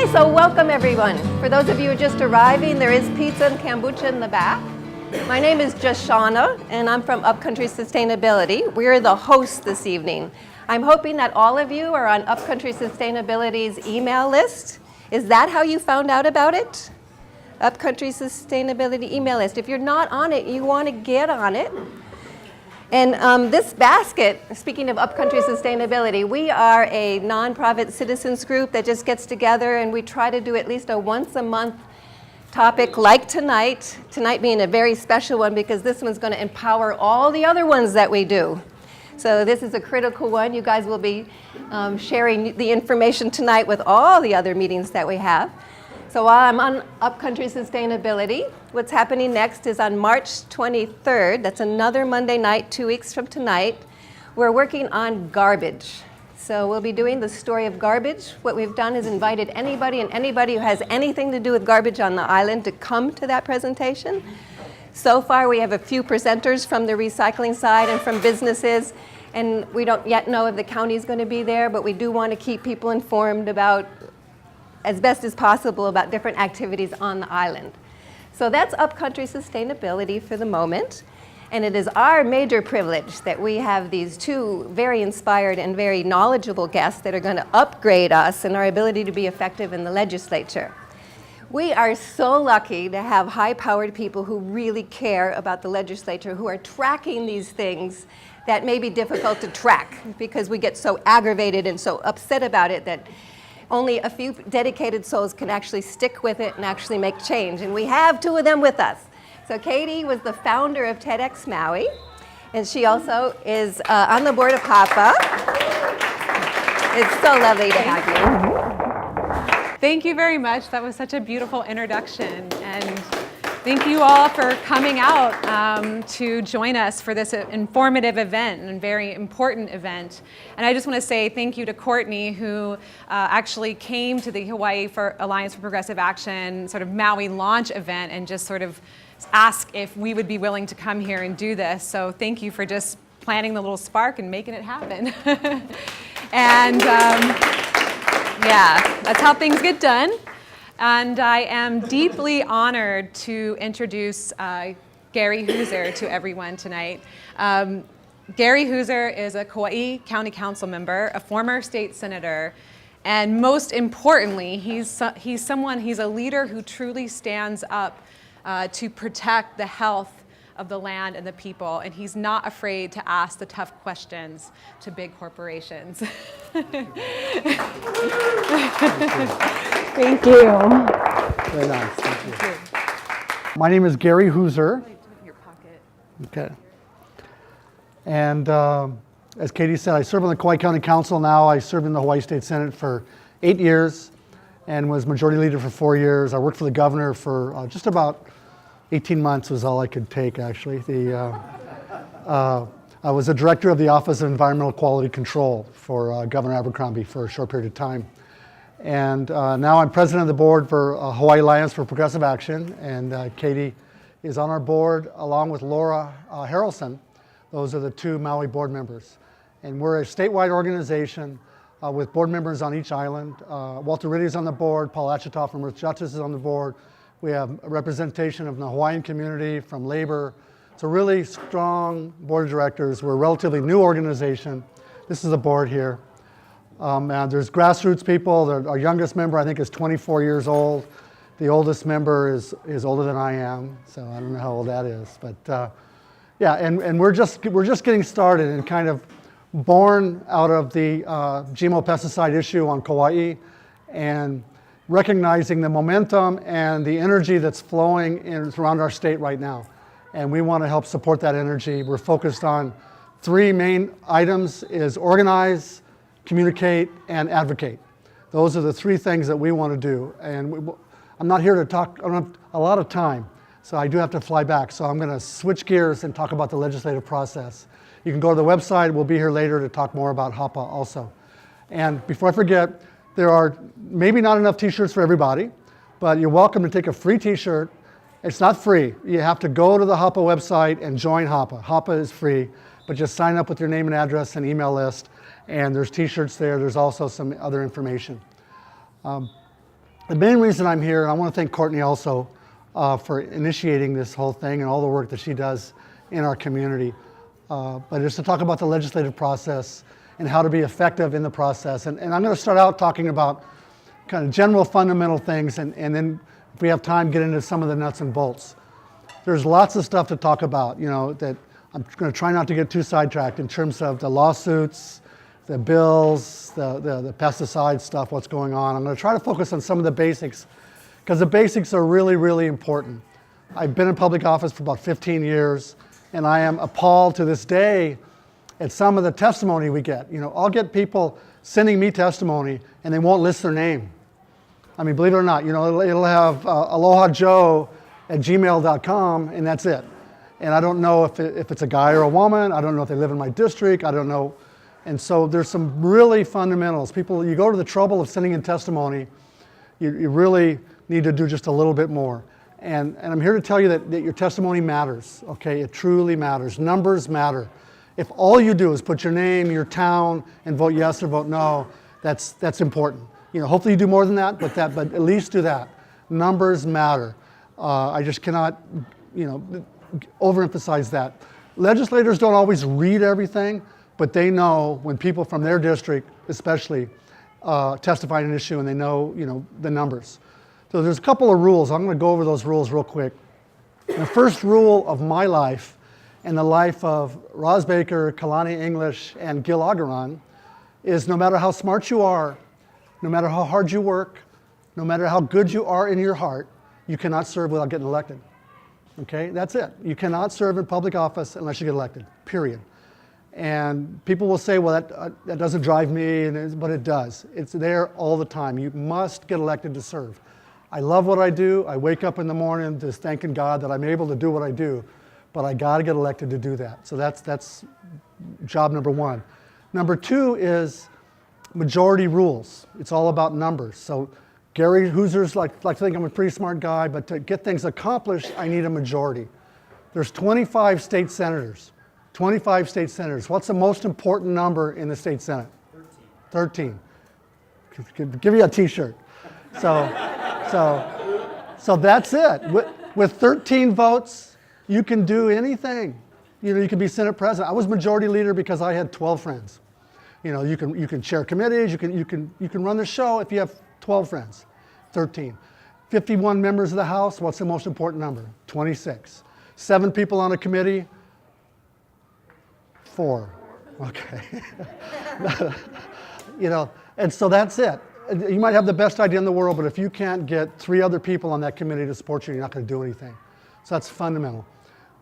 Okay, so welcome everyone. For those of you who are just arriving, there is pizza and kombucha in the back. My name is Joshana, and I'm from Upcountry Sustainability. We're the hosts this evening. I'm hoping that all of you are on Upcountry Sustainability's email list. Is that how you found out about it? Upcountry Sustainability email list. If you're not on it, you want to get on it. And this basket, speaking of Upcountry Sustainability, we are a nonprofit citizens group that just gets together and we try to do at least a once a month topic like tonight being a very special one because this one's going to empower all the other ones that we do. So this is a critical one. You guys will be sharing the information tonight with all the other meetings that we have. So while I'm on Upcountry Sustainability, what's happening next is on March 23rd, that's another Monday night, 2 weeks from tonight, we're working on garbage. So we'll be doing the story of garbage. What we've done is invited anybody who has anything to do with garbage on the island to come to that presentation. So far we have a few presenters from the recycling side and from businesses, and we don't yet know if the county is going to be there, but we do want to keep people informed about as best as possible about different activities on the island. So that's Upcountry Sustainability for the moment. And it is our major privilege that we have these two very inspired and very knowledgeable guests that are going to upgrade us in our ability to be effective in the legislature. We are so lucky to have high-powered people who really care about the legislature, who are tracking these things that may be difficult to track because we get so aggravated and so upset about it that only a few dedicated souls can actually stick with it and actually make change. And we have two of them with us. So Katie was the founder of TEDx Maui, and she also is on the board of HAPA. It's so lovely to have you. Thank you very much. That was such a beautiful introduction. And thank you all for coming out to join us for this informative event and very important event. And I just want to say thank you to Courtney, who actually came to the Hawaii for Alliance for Progressive Action sort of Maui launch event and just sort of asked if we would be willing to come here and do this. So thank you for just planting the little spark and making it happen. And yeah, that's how things get done. And I am deeply honored to introduce Gary Hooser to everyone tonight. Gary Hooser is a Kaua'i County Council member, a former state senator, and most importantly, he's a leader who truly stands up to protect the health of the land and the people, and he's not afraid to ask the tough questions to big corporations. Thank you. Very nice. Thank you. My name is Gary Hooser. Okay. And as Katie said, I serve on the Kauai County Council now. I served in the Hawaii State Senate for 8 years and was majority leader for 4 years. I worked for the governor for just about 18 months was all I could take, actually. I was a director of the Office of Environmental Quality Control for Governor Abercrombie for a short period of time. And now I'm president of the board for Hawaii Alliance for Progressive Action, and Katie is on our board along with Laura Harrelson. Those are the two Maui board members. And we're a statewide organization with board members on each island. Walter Riddy is on the board, Paul Achitoff from Earth Justice is on the board. We have a representation of the Hawaiian community, from labor. It's a really strong board of directors. We're a relatively new organization. This is the board here. And there's Grassroots people. Our youngest member, I think, is 24 years old. The oldest member is older than I am, so I don't know how old that is. But yeah, and we're just getting started and kind of born out of the GMO pesticide issue on Kaua'i and recognizing the momentum and the energy that's flowing around our state right now. And we want to help support that energy. We're focused on 3 main items: is organize, communicate, and advocate. Those are the 3 things that we want to do. And I'm not here to talk, I don't have a lot of time, so I do have to fly back. So I'm going to switch gears and talk about the legislative process. You can go to the website. We'll be here later to talk more about HAPA also. And before I forget, there are maybe not enough t-shirts for everybody, but you're welcome to take a free t-shirt. It's not free. You have to go to the HAPA website and join HAPA. HAPA is free, but just sign up with your name and address and email list. And there's t-shirts there. There's also some other information. The main reason I'm here, and I want to thank Courtney also for initiating this whole thing and all the work that she does in our community, but it's to talk about the legislative process and how to be effective in the process. And I'm going to start out talking about kind of general fundamental things, and then if we have time, get into some of the nuts and bolts. There's lots of stuff to talk about, that I'm going to try not to get too sidetracked in terms of the lawsuits, the bills, the pesticide stuff, what's going on. I'm going to try to focus on some of the basics, because the basics are really, really important. I've been in public office for about 15 years, and I am appalled to this day at some of the testimony we get. I'll get people sending me testimony, and they won't list their name. I mean, believe it or not, it'll have alohajoe@gmail.com, and that's it. And I don't know if it's a guy or a woman. I don't know if they live in my district. I don't know. And so there's some really fundamentals. People, you go to the trouble of sending in testimony, you really need to do just a little bit more. And I'm here to tell you that your testimony matters, okay? It truly matters. Numbers matter. If all you do is put your name, your town, and vote yes or vote no, that's important. Hopefully you do more than that, but at least do that. Numbers matter. I just cannot, overemphasize that. Legislators don't always read everything, but they know when people from their district, especially, testify on an issue, and they know, the numbers. So there's a couple of rules. I'm going to go over those rules real quick. The first rule of my life and the life of Roz Baker, Kalani English, and Gil Agaran is no matter how smart you are, no matter how hard you work, no matter how good you are in your heart, you cannot serve without getting elected. Okay, that's it. You cannot serve in public office unless you get elected, period. And people will say, well, that doesn't drive me, but it does. It's there all the time. You must get elected to serve. I love what I do. I wake up in the morning just thanking God that I'm able to do what I do, but I got to get elected to do that. So that's job number one. Number two is majority rules. It's all about numbers. So Gary Hooser's like to think I'm a pretty smart guy, but to get things accomplished, I need a majority. There's 25 state senators. 25 state senators. What's the most important number in the state senate? 13. Give you a t-shirt. So that's it. With 13 votes, you can do anything. You can be Senate president. I was majority leader because I had 12 friends. You can chair committees, you can run the show if you have 12 friends. 13. 51 members of the House, what's the most important number? 26. 7 people on a committee? 4. Okay. And so that's it. You might have the best idea in the world, but if you can't get 3 other people on that committee to support you, you're not going to do anything. So that's fundamental.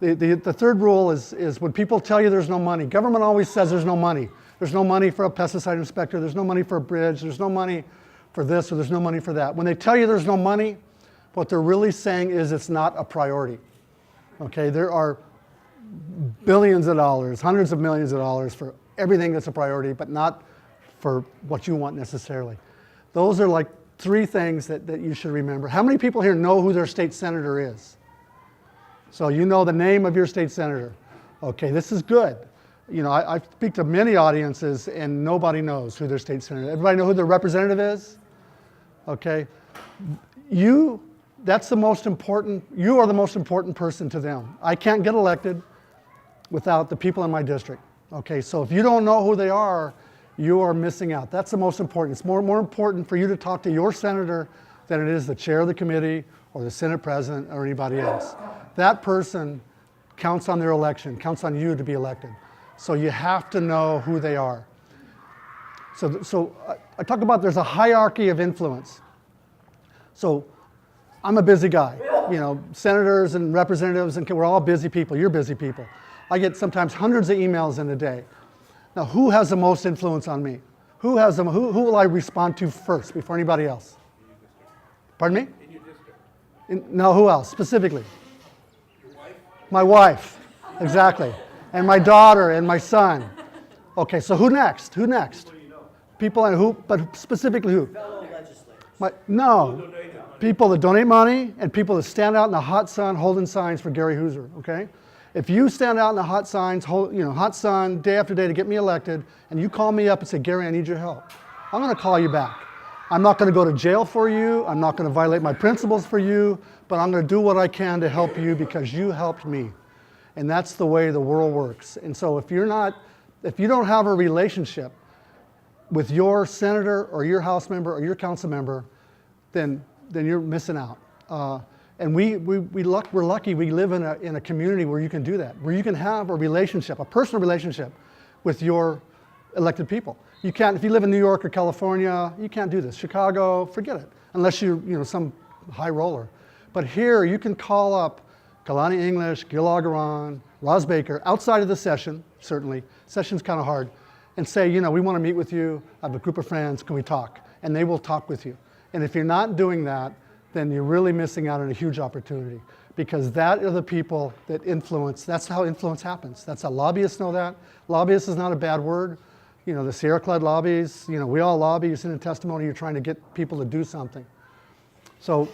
The third rule is when people tell you there's no money. Government always says there's no money. There's no money for a pesticide inspector. There's no money for a bridge. There's no money for this, or there's no money for that. When they tell you there's no money, what they're really saying is it's not a priority. Okay, there are billions of dollars, hundreds of millions of dollars for everything that's a priority, but not for what you want necessarily. Those are like 3 things that you should remember. How many people here know who their state senator is? So you know the name of your state senator. Okay, this is good. I speak to many audiences and nobody knows who their state senator is. Everybody know who their representative is? Okay. That's the most important, you are the most important person to them. I can't get elected without the people in my district. Okay, so if you don't know who they are, you are missing out. That's the most important. It's more important for you to talk to your senator than it is the chair of the committee or the Senate president or anybody else. That person counts on their election, counts on you to be elected. So you have to know who they are. So I talk about there's a hierarchy of influence. So I'm a busy guy. Senators and representatives, and we're all busy people. You're busy people. I get sometimes hundreds of emails in a day. Now, who has the most influence on me? Who will I respond to first before anybody else? Pardon me? In your district. No, who else specifically? Your wife? My wife, exactly. And my daughter and my son. Okay, so who next? Who next? People and who, but specifically who? Fellow legislators. No. People that donate money and people that stand out in the hot sun holding signs for Gary Hooser, okay? If you stand out in the hot sun day after day to get me elected, and you call me up and say, Gary, I need your help, I'm going to call you back. I'm not going to go to jail for you. I'm not going to violate my principles for you, but I'm going to do what I can to help you because you helped me. And that's the way the world works. And so if you don't have a relationship with your senator or your House member or your council member, then you're missing out. And we're lucky we live in a community where you can do that, where you can have a relationship, a personal relationship with your elected people. You can't, if you live in New York or California, you can't do this. Chicago, forget it, unless you're some high roller. But here, you can call up Kalani English, Gil Agaran, Roz Baker, outside of the session, certainly. Session's kind of hard. And say, we want to meet with you. I have a group of friends. Can we talk? And they will talk with you. And if you're not doing that, then you're really missing out on a huge opportunity, because that are the people that influence. That's how influence happens. That's how lobbyists know that. Lobbyist is not a bad word. The Sierra Club lobbies, we all lobby. You send a testimony, you're trying to get people to do something. So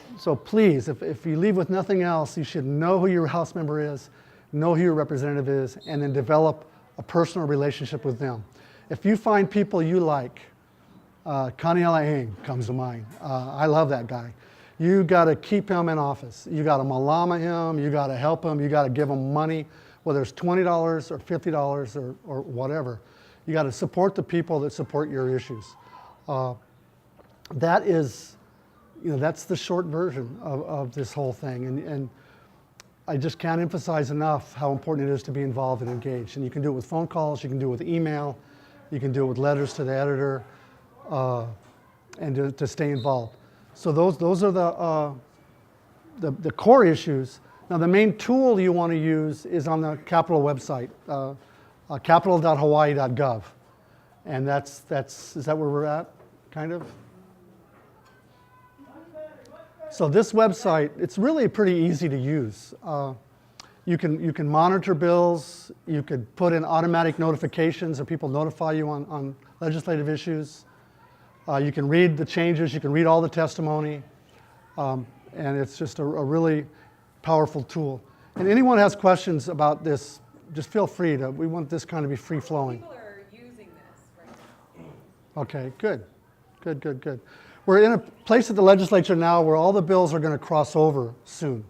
please, if you leave with nothing else, you should know who your House member is, know who your representative is, and then develop a personal relationship with them. If you find people you like, Kaniela Aing comes to mind. I love that guy. You got to keep him in office. You got to malama him. You got to help him. You got to give him money, whether it's $20 or $50 or whatever. You got to support the people that support your issues. That is, that's the short version of this whole thing. And I just can't emphasize enough how important it is to be involved and engaged. And you can do it with phone calls. You can do it with email. You can do it with letters to the editor, and to stay involved. So those are the core issues. Now the main tool you want to use is on the Capitol website, capital.hawaii.gov, and is that where we're at, kind of? So this website, it's really pretty easy to use. You can monitor bills. You could put in automatic notifications or people notify you on legislative issues. You can read the changes. You can read all the testimony. And it's just a really powerful tool. And anyone has questions about this, just feel free to. We want this kind of be free-flowing. People are using this right now. Okay, good. We're in a place at the legislature now where all the bills are going to cross over soon.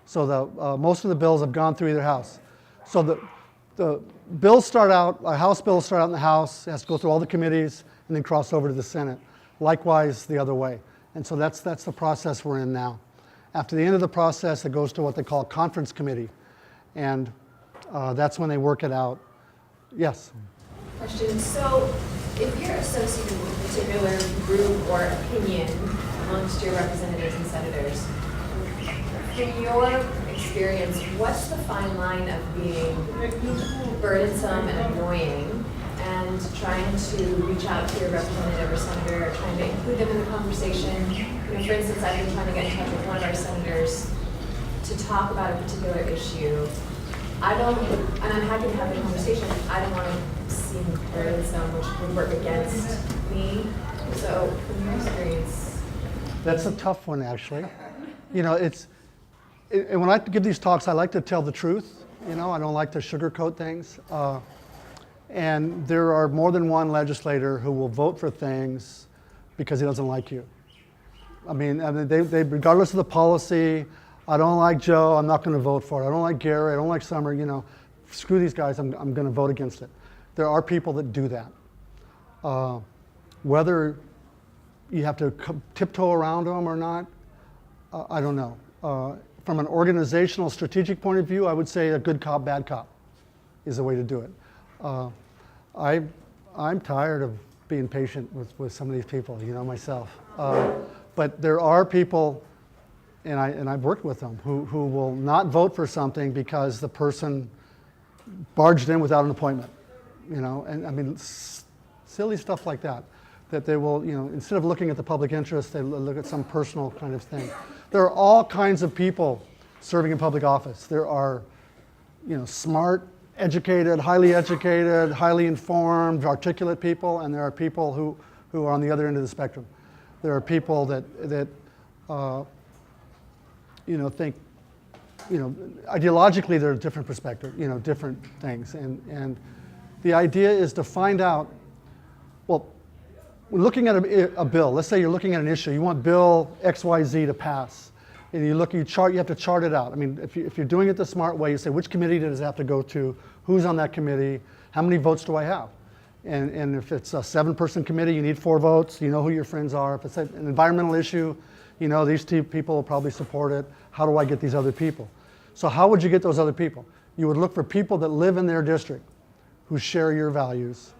So most of the bills have gone through either house. So the bills start out, House bills start out in the House, it has to go through all the committees, and then cross over to the Senate. Likewise, the other way. And so that's the process we're in now. After the end of the process, it goes to what they call conference committee. And that's when they work it out. Yes? Question. So if you're associated with a particular group or opinion amongst your representatives and senators, in your experience, what's the fine line of being burdensome and annoying and trying to reach out to your representative or senator, trying to include them in the conversation? For instance, I've been trying to get in touch with one of our senators to talk about a particular issue. And I'm happy to have the conversation. I don't want to seem burdensome, which would work against me. So, from your experience, that's a tough one, actually. And when I give these talks, I like to tell the truth. I don't like to sugarcoat things. And there are more than one legislator who will vote for things because he doesn't like you. I mean, they regardless of the policy, I don't like Joe, I'm not going to vote for it. I don't like Gary, I don't like Summer, screw these guys, I'm going to vote against it. There are people that do that. Whether you have to tiptoe around them or not, I don't know. From an organizational, strategic point of view, I would say a good cop, bad cop is the way to do it. I'm tired of being patient with some of these people, myself. But there are people, and I've worked with them, who will not vote for something because the person barged in without an appointment, and I mean, silly stuff like that. That they will, instead of looking at the public interest, they look at some personal kind of thing. There are all kinds of people serving in public office. There are, smart, educated, highly informed, articulate people, and there are people who are on the other end of the spectrum. There are people that think, ideologically they're a different perspective, different things. And the idea is to find out, well, we're looking at a bill. Let's say you're looking at an issue. You want Bill XYZ to pass. And you have to chart it out. I mean, if you're doing it the smart way, you say, which committee does it have to go to? Who's on that committee? How many votes do I have? And if it's a 7-person committee, you need 4 votes. You know who your friends are. If it's an environmental issue, you know these 2 people will probably support it. How do I get these other people? So how would you get those other people? You would look for people that live in their district who share your values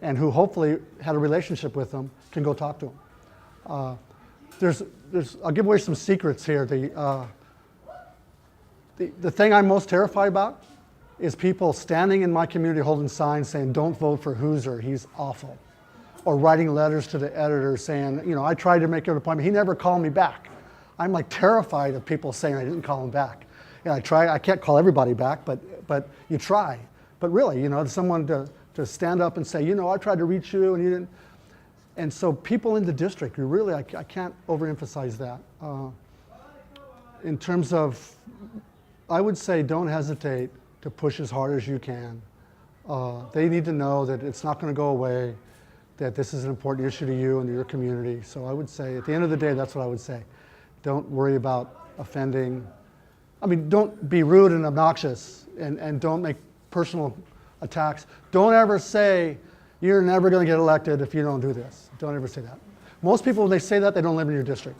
and who hopefully had a relationship with them, can go talk to them. I'll give away some secrets here. The thing I'm most terrified about is people standing in my community holding signs saying, don't vote for Hooser, he's awful. Or writing letters to the editor saying, you know, I tried to make an appointment, he never called me back. I'm like terrified of people saying I didn't call him back. And I can't call everybody back, but you try. But really, you know, someone to stand up and say, you know, I tried to reach you and you didn't. And so people in the district, you really, I can't overemphasize that. In terms of, I would say don't hesitate to push as hard as you can. They need to know that it's not going to go away, that this is an important issue to you and to your community. So I would say, at the end of the day, that's what I would say. Don't worry about offending. I mean, don't be rude and obnoxious, and don't make personal attacks. Don't ever say, you're never going to get elected if you don't do this. Don't ever say that. Most people, when they say that, they don't live in your district.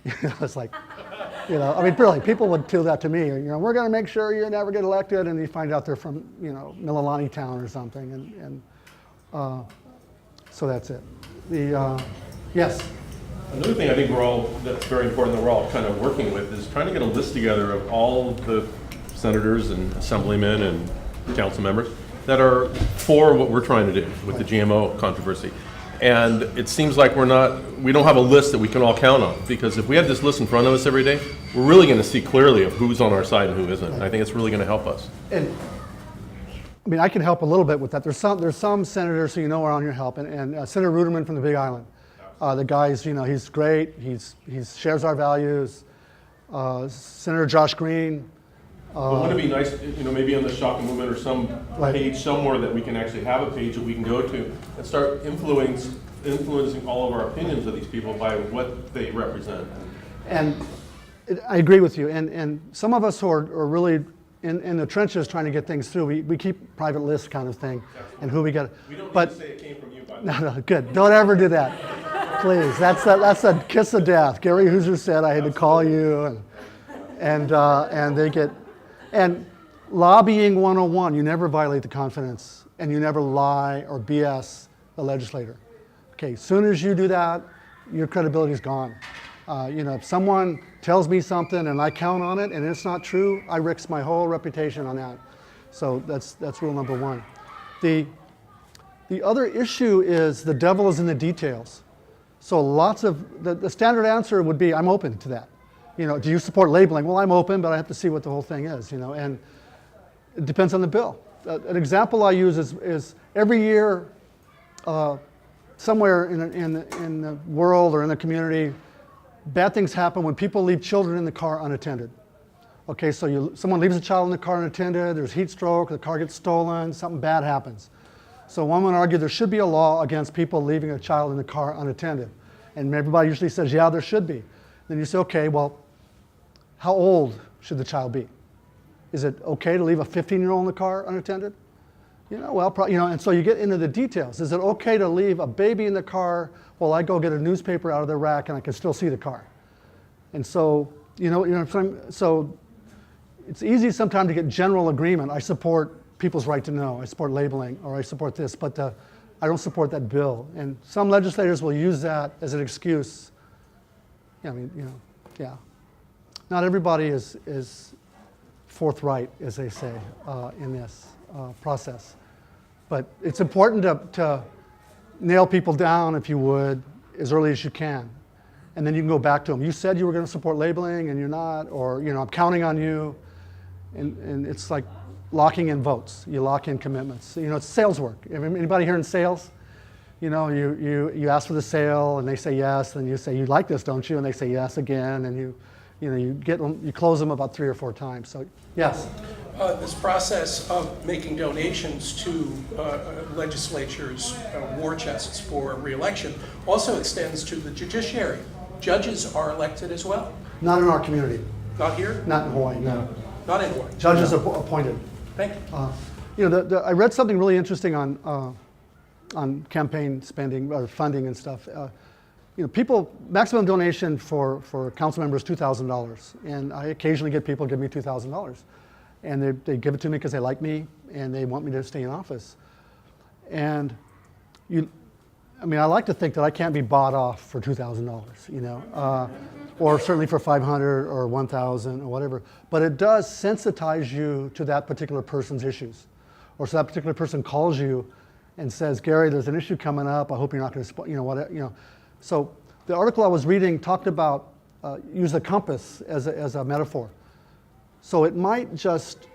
You know, it's like, you know, I mean, really, people would do that to me. You know, we're going to make sure you never get elected, and you find out they're from, you know, Mililani Town or something, and so that's it. Yes. Another thing I think that's very important that we're all kind of working with is trying to get a list together of all the senators and assemblymen and council members that are for what we're trying to do with the GMO controversy. And it seems like we don't have a list that we can all count on, because if we have this list in front of us every day, we're really going to see clearly of who's on our side and who isn't. And I think it's really going to help us. And I mean, I can help a little bit with that. There's some senators who you know are on your help, and Senator Ruderman from the Big Island. The guy's, you know, he's great. He shares our values. Senator Josh Green. But wouldn't it be nice, you know, maybe on the Shaka Movement or some page somewhere that we can actually have a page that we can go to and start influencing all of our opinions of these people by what they represent. And I agree with you. And some of us who are really in the trenches trying to get things through, we keep private lists kind of thing. Absolutely. And who we get. We don't but, need to say it came from you, by the way. No, good. Don't ever do that. Please. That's a kiss of death. Gary Hooser said I had to call you. And they get. And lobbying 101, you never violate the confidence, and you never lie or BS the legislator. Okay, as soon as you do that, your credibility is gone. You know, if someone tells me something and I count on it and it's not true, I risk my whole reputation on that. So that's rule number 1. The other issue is the devil is in the details. So lots of, the standard answer would be, I'm open to that. You know, do you support labeling? Well, I'm open, but I have to see what the whole thing is, you know, and it depends on the bill. An example I use is every year, somewhere in the world or in the community, bad things happen when people leave children in the car unattended. Okay, so someone leaves a child in the car unattended, there's heat stroke, the car gets stolen, something bad happens. So one would argue there should be a law against people leaving a child in the car unattended. And everybody usually says, yeah, there should be. Then you say, okay, well, how old should the child be? Is it okay to leave a 15-year-old in the car unattended? You know, well, you know, and so you get into the details. Is it okay to leave a baby in the car while I go get a newspaper out of the rack and I can still see the car? And so, you know, so it's easy sometimes to get general agreement. I support people's right to know. I support labeling, or I support this, but I don't support that bill. And some legislators will use that as an excuse. Yeah, I mean, you know, yeah. Not everybody is forthright, as they say, in this process. But it's important to nail people down, if you would, as early as you can. And then you can go back to them. You said you were going to support labeling, and you're not, or, you know, I'm counting on you. And it's like locking in votes. You lock in commitments. You know, it's sales work. Anybody here in sales? You know, you ask for the sale, and they say yes, and you say, you like this, don't you? And they say yes again, and you close them about 3 or 4 times. So yes. This process of making donations to legislatures' war chests for re-election also extends to the judiciary. Judges are elected as well. Not in our community. Not here? Not in Hawaii, no. Not in Hawaii. Judges are appointed. Thank you. I read something really interesting on campaign spending or funding and stuff. Maximum donation for council members is $2,000, and I occasionally get people give me $2,000, and they give it to me because they like me and they want me to stay in office. And I like to think that I can't be bought off for $2,000, or certainly for $500 or $1,000 or whatever. But it does sensitize you to that particular person's issues, or so that particular person calls you and says, Gary, there's an issue coming up. I hope you're not going to, So the article I was reading talked about use the compass as a metaphor. So it might just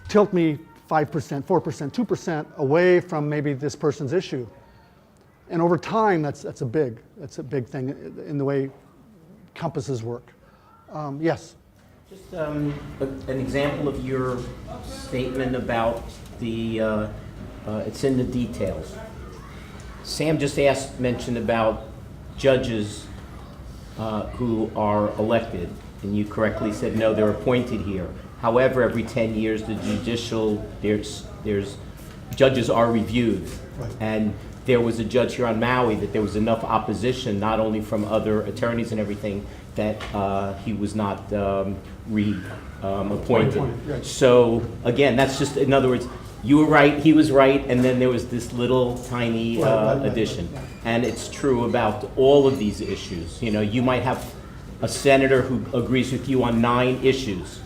tilt me 5%, 4%, 2% away from maybe this person's issue. And over time, that's a big thing in the way compasses work. Yes? Just an example of your statement about the, it's in the details. Sam just mentioned about judges who are elected, and you correctly said no, they're appointed here. However, every 10 years, the judicial, there's judges are reviewed. Right. And there was a judge here on Maui that there was enough opposition, not only from other attorneys and everything, that he was not appointed. Right. So again, that's just, in other words, you were right, he was right, and then there was this little tiny addition. Right. And it's true about all of these issues. You might have a senator who agrees with you on 9 issues,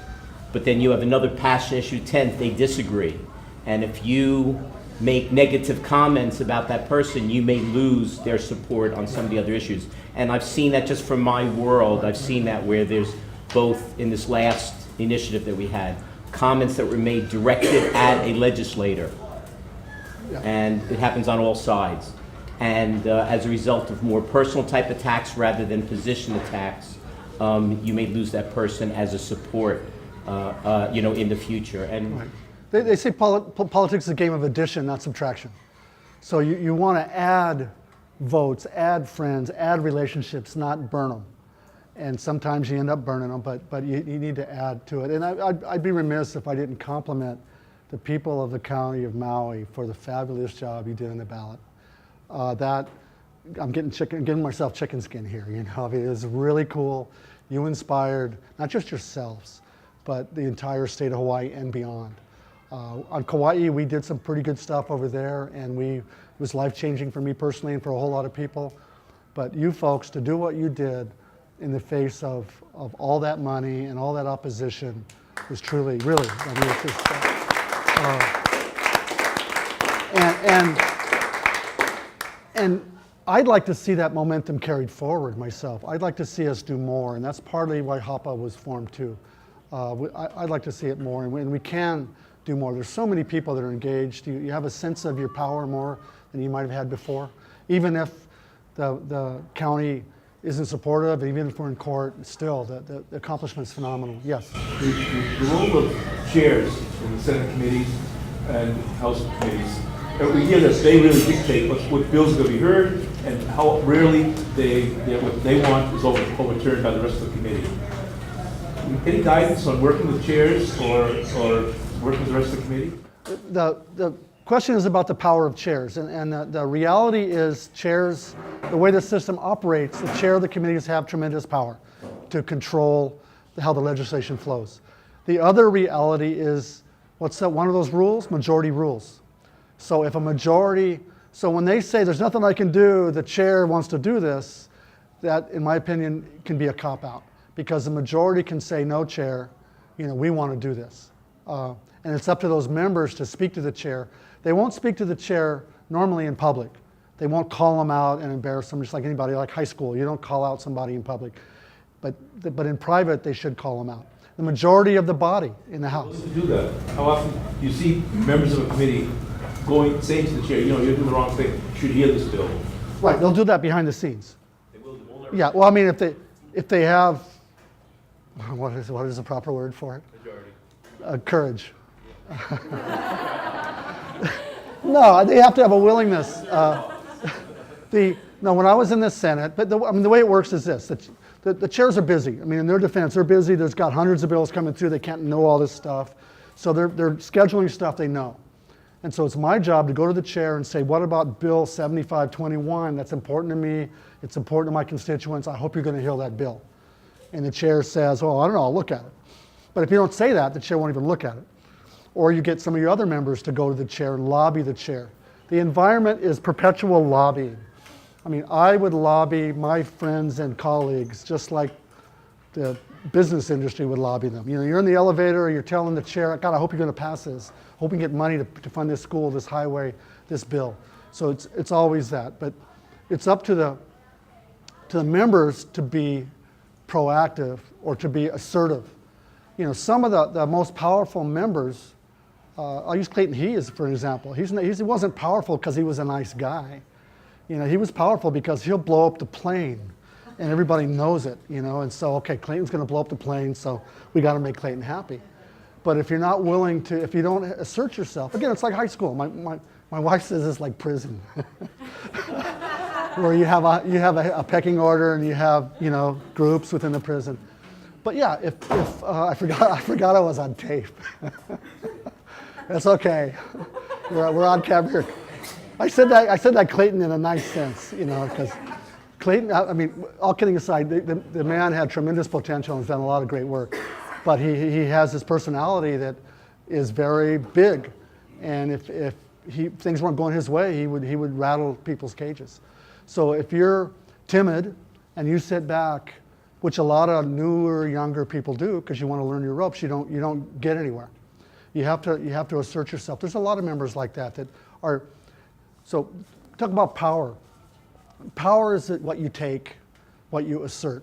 but then you have another passion issue 10th, they disagree. And if you make negative comments about that person, you may lose their support on some of the other issues. And I've seen that just from my world. I've seen that where there's both in this last initiative that we had, comments that were made directed at a legislator. Yeah. And it happens on all sides. And as a result of more personal type attacks rather than position attacks, you may lose that person as a support, in the future. And Right. They say politics is a game of addition, not subtraction. So you want to add votes, add friends, add relationships, not burn them. And sometimes you end up burning them, but you need to add to it. And I'd be remiss if I didn't compliment the people of the county of Maui for the fabulous job you did on the ballot. I'm getting myself chicken skin here. It was really cool. You inspired not just yourselves, but the entire state of Hawaii and beyond. On Kaua'i, we did some pretty good stuff over there, and it was life-changing for me personally and for a whole lot of people. But you folks, to do what you did in the face of all that money and all that opposition was truly, really, it's just, and I'd like to see that momentum carried forward myself. I'd like to see us do more, and that's partly why HAPA was formed too. I'd like to see it more, and we can do more. There's so many people that are engaged. You have a sense of your power more than you might have had before. Even if the county isn't supportive, even if we're in court, still, the accomplishment is phenomenal. Yes? The role of chairs in the Senate committees and House committees, we hear that they really dictate what bills are going to be heard and how rarely what they want is overturned by the rest of the committee. Any guidance on working with chairs or working with the rest of the committee? The question is about the power of chairs, and the reality is chairs, the way the system operates, the chair of the committees have tremendous power to control how the legislation flows. The other reality is, what's that, one of those rules? Majority rules. So if a majority, so when they say there's nothing I can do, the chair wants to do this, that in my opinion can be a cop-out, because the majority can say, no, chair, we want to do this. And it's up to those members to speak to the chair. They won't speak to the chair normally in public. They won't call them out and embarrass them, just like anybody, like high school. You don't call out somebody in public. But in private, they should call them out. The majority of the body in the House. To do that, how often do you see members of a committee saying to the chair, you're doing the wrong thing, you should hear this bill? Right, they'll do that behind the scenes. They will. Yeah, well, I mean, if they have What is the proper word for it? Majority. Courage. No, they have to have a willingness. No, when I was in the Senate, but the way it works is this: the chairs are busy. I mean, in their defense, they're busy. There's got hundreds of bills coming through. They can't know all this stuff, so they're scheduling stuff they know. And so it's my job to go to the chair and say, what about Bill 7521? That's important to me. It's important to my constituents. I hope you're going to heal that bill. And the chair says, oh, I don't know, I'll look at it. But if you don't say that, the chair won't even look at it. Or you get some of your other members to go to the chair and lobby the chair. The environment is perpetual lobbying. I mean, I would lobby my friends and colleagues just like the business industry would lobby them. You know, you're in the elevator, you're telling the chair, God, I hope you're going to pass this. Hope we get money to fund this school, this highway, this bill. So it's always that. But it's up to the members to be proactive or to be assertive. You know, some of the most powerful members, I'll use Clayton Hayes for an example. He wasn't powerful because he was a nice guy. You know, he was powerful because he'll blow up the plane and everybody knows it, you know, and so, okay, Clayton's going to blow up the plane, so we got to make Clayton happy. But if you're not willing to, if you don't assert yourself, again, it's like high school. My wife says it's like prison, where you have a pecking order and you have, you know, groups within the prison. But yeah, if I forgot I was on tape. That's okay. We're on camera here. I said that Clayton in a nice sense, you know, because Clayton, I mean, all kidding aside, the man had tremendous potential and has done a lot of great work. But he has this personality that is very big. And if things weren't going his way, he would rattle people's cages. So if you're timid and you sit back, which a lot of newer, younger people do because you want to learn your ropes, you don't get anywhere. You have to assert yourself. There's a lot of members like that are, so talk about power. Power is what you take, what you assert.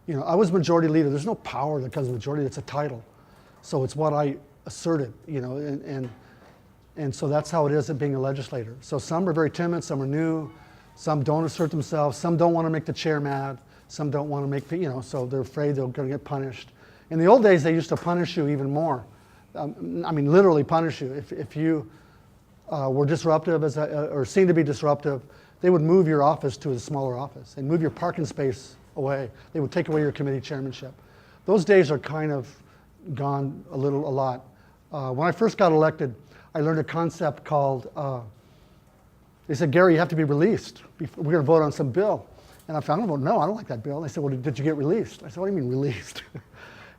You know, I was majority leader. There's no power that comes with majority. It's a title. So it's what I asserted, you know, and so that's how it is at being a legislator. So some are very timid, some are new, some don't assert themselves, some don't want to make the chair mad, some don't want to make the, you know, so they're afraid they're going to get punished. In the old days, they used to punish you even more. I mean, literally punish you. If you were disruptive or seen to be disruptive, they would move your office to a smaller office and move your parking space away. They would take away your committee chairmanship. Those days are kind of gone a lot. When I first got elected, I learned a concept called, they said, Gary, you have to be released. We're going to vote on some bill. And I found, no, I don't like that bill. And they said, well, did you get released? I said, what do you mean released?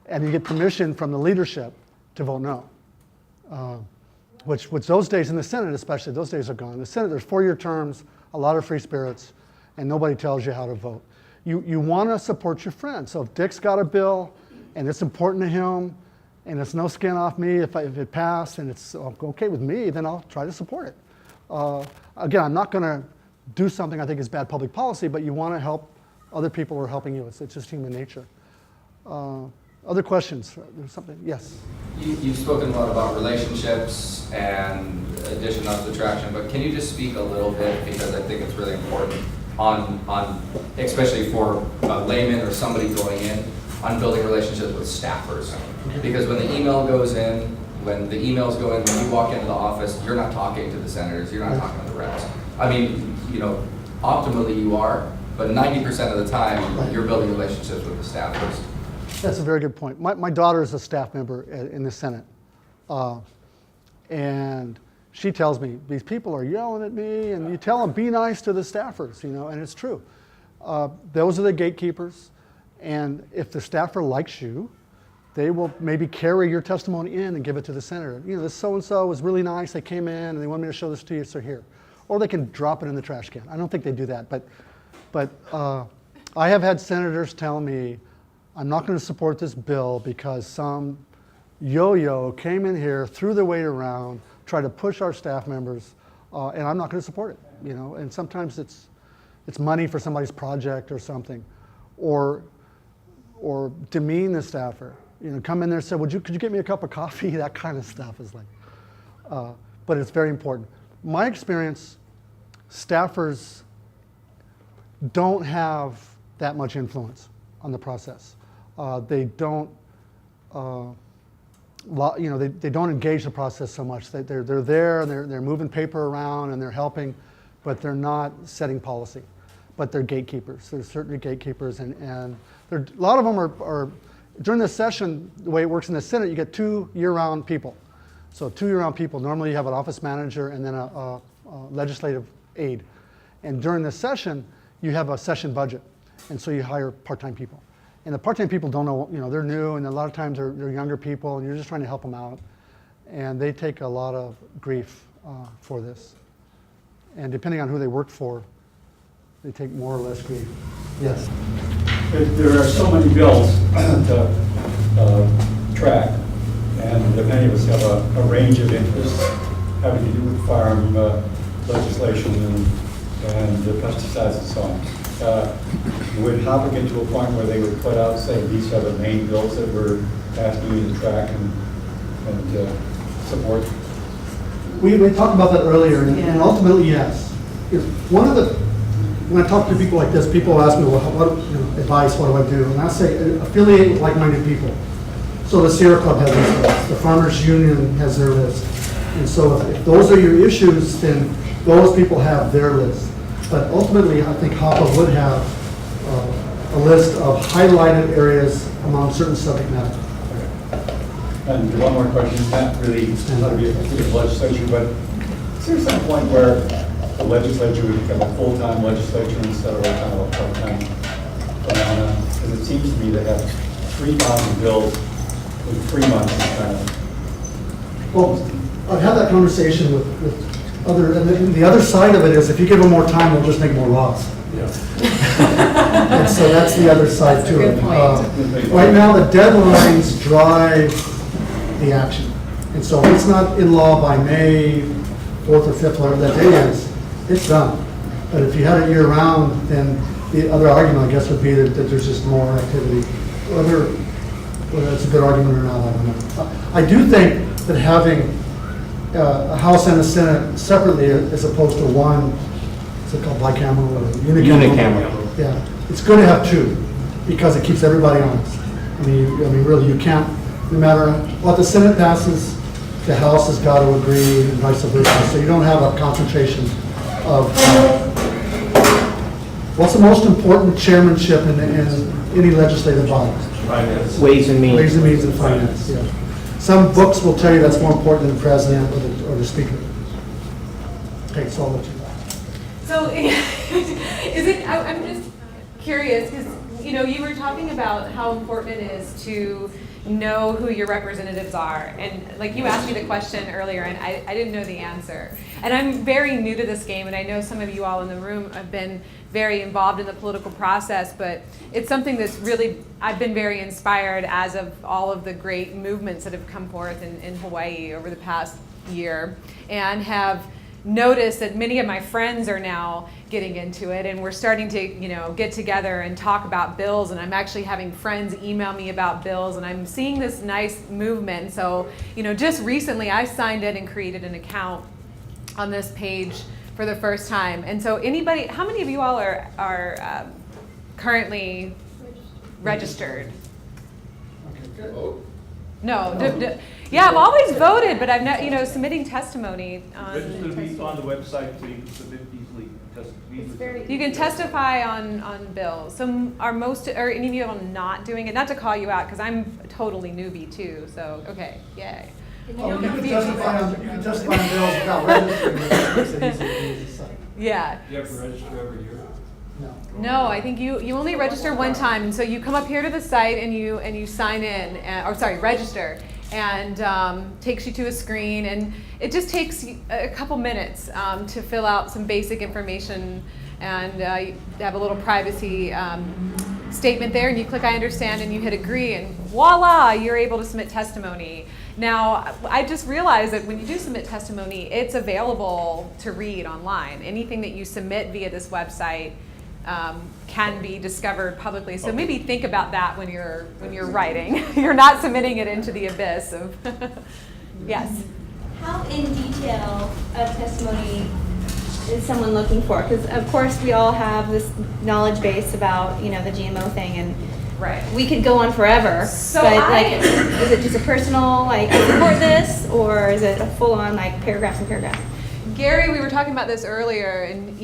And you get permission from the leadership to vote no. Which those days in the Senate especially, those days are gone. In the Senate, there's 4-year terms, a lot of free spirits, and nobody tells you how to vote. You want to support your friends. So if Dick's got a bill and it's important to him and it's no skin off me if it passed and it's okay with me, then I'll try to support it. Again, I'm not going to do something I think is bad public policy, but you want to help other people who are helping you. It's just human nature. Other questions? There's something? Yes? You've spoken a lot about relationships and addition of subtraction, but can you just speak a little bit, because I think it's really important, on especially for a layman or somebody going in, on building relationships with staffers. Because when the email goes in, when you walk into the office, you're not talking to the senators, you're not talking to the reps. I mean, you know, optimally you are, but 90% of the time, you're building relationships with the staffers. That's a very good point. My daughter is a staff member in the Senate. And she tells me, these people are yelling at me, and you tell them, be nice to the staffers, you know, and it's true. Those are the gatekeepers, and if the staffer likes you, they will maybe carry your testimony in and give it to the senator. You know, this so-and-so was really nice, they came in and they wanted me to show this to you, so here. Or they can drop it in the trash can. I don't think they do that, but I have had senators tell me, I'm not going to support this bill because some yo-yo came in here, threw their weight around, tried to push our staff members, and I'm not going to support it. You know, and sometimes it's money for somebody's project or something, or demean the staffer. You know, come in there and say, could you get me a cup of coffee? That kind of stuff is like, but it's very important. My experience, staffers don't have that much influence on the process. they don't, they don't engage the process so much. They're there and they're moving paper around and they're helping, but they're not setting policy. But they're gatekeepers. They're certainly gatekeepers, and a lot of them are, during this session, the way it works in the Senate, you get 2 year-round people. So 2 year-round people, normally you have an office manager and then a legislative aide. And during this session, you have a session budget, and so you hire part-time people. And the part-time people don't know, they're new, and a lot of times they're younger people, and you're just trying to help them out. And they take a lot of grief for this. And depending on who they work for, they take more or less grief. Yes? There are so many bills to track, and many of us have a range of interests having to do with farm legislation and pesticides and so on. Would HAPA get to a point where they would put out, say, these are the main bills that we're asking you to track and support? We talked about that earlier, and ultimately, yes. When I talk to people like this, people ask me, well, what advice, what do I do? And I say, affiliate with like-minded people. So the Sierra Club has their list, the Farmers Union has their list. And so if those are your issues, then those people have their list. But ultimately, I think HAPA would have a list of highlighted areas among certain subject matter. And one more question, not really how to be effective in the legislature, but is there some point where the legislature would become a full-time legislature instead of a kind of a part-time phenomenon? Because it seems to me they have 3,000 bills in 3 months. Well, I've had that conversation with other, and the other side of it is if you give them more time, they'll just make more laws. Yeah. And so that's the other side to it. Right now, the deadlines drive the action. And so if it's not in law by May 4th or 5th, whatever that day is, it's done. But if you had it year-round, then the other argument, I guess, would be that there's just more activity. Whether that's a good argument or not, I don't know. I do think that having a House and a Senate separately, as opposed to one, what's it called, bicameral or unicameral? Yeah, it's good to have two because it keeps everybody honest. I mean, really, you can't. No matter what the Senate passes, the House has got to agree, and vice versa. So you don't have a concentration of what's the most important chairmanship in any legislative body? Finance. Ways and Means. Ways and Means and Finance. Yeah. Some books will tell you that's more important than the president or the speaker. Okay, so I'll let you go. So, is it? I'm just curious because you were talking about how important it is to know who your representatives are, and like you asked me the question earlier, and I didn't know the answer. And I'm very new to this game, and I know some of you all in the room have been very involved in the political process, but it's something that's really, I've been very inspired as of all of the great movements that have come forth in Hawaii over the past year, and have noticed that many of my friends are now getting into it, and we're starting to get together and talk about bills, and I'm actually having friends email me about bills, and I'm seeing this nice movement. So just recently I signed in and created an account on this page for the first time. And so how many of you all are currently registered? Okay, good. No. Yeah, I've always voted, but I've not, submitting testimony. Register to be on the website so you can submit easily. You can testify on bills. So are any of you all not doing it? Not to call you out, because I'm totally newbie too. So okay, yay. You can testify on bills without registering. It makes it easier to use the site. Yeah. Do you have to register every year? No, I think you only register one time, and so you come up here to the site and you sign in, register, and takes you to a screen, and it just takes a couple minutes to fill out some basic information, and you have a little privacy statement there, and you click I understand, and you hit agree, and voila, you're able to submit testimony. Now, I just realized that when you do submit testimony, it's available to read online. Anything that you submit via this website can be discovered publicly. So maybe think about that when you're writing. You're not submitting it into the abyss of. Yes. How in detail of testimony is someone looking for? Because of course we all have this knowledge base about the GMO thing, and Right. we could go on forever. So but I- like, is it just a personal, like, I support this, or is it a full-on, like, paragraphs and paragraphs? Gary, we were talking about this earlier, and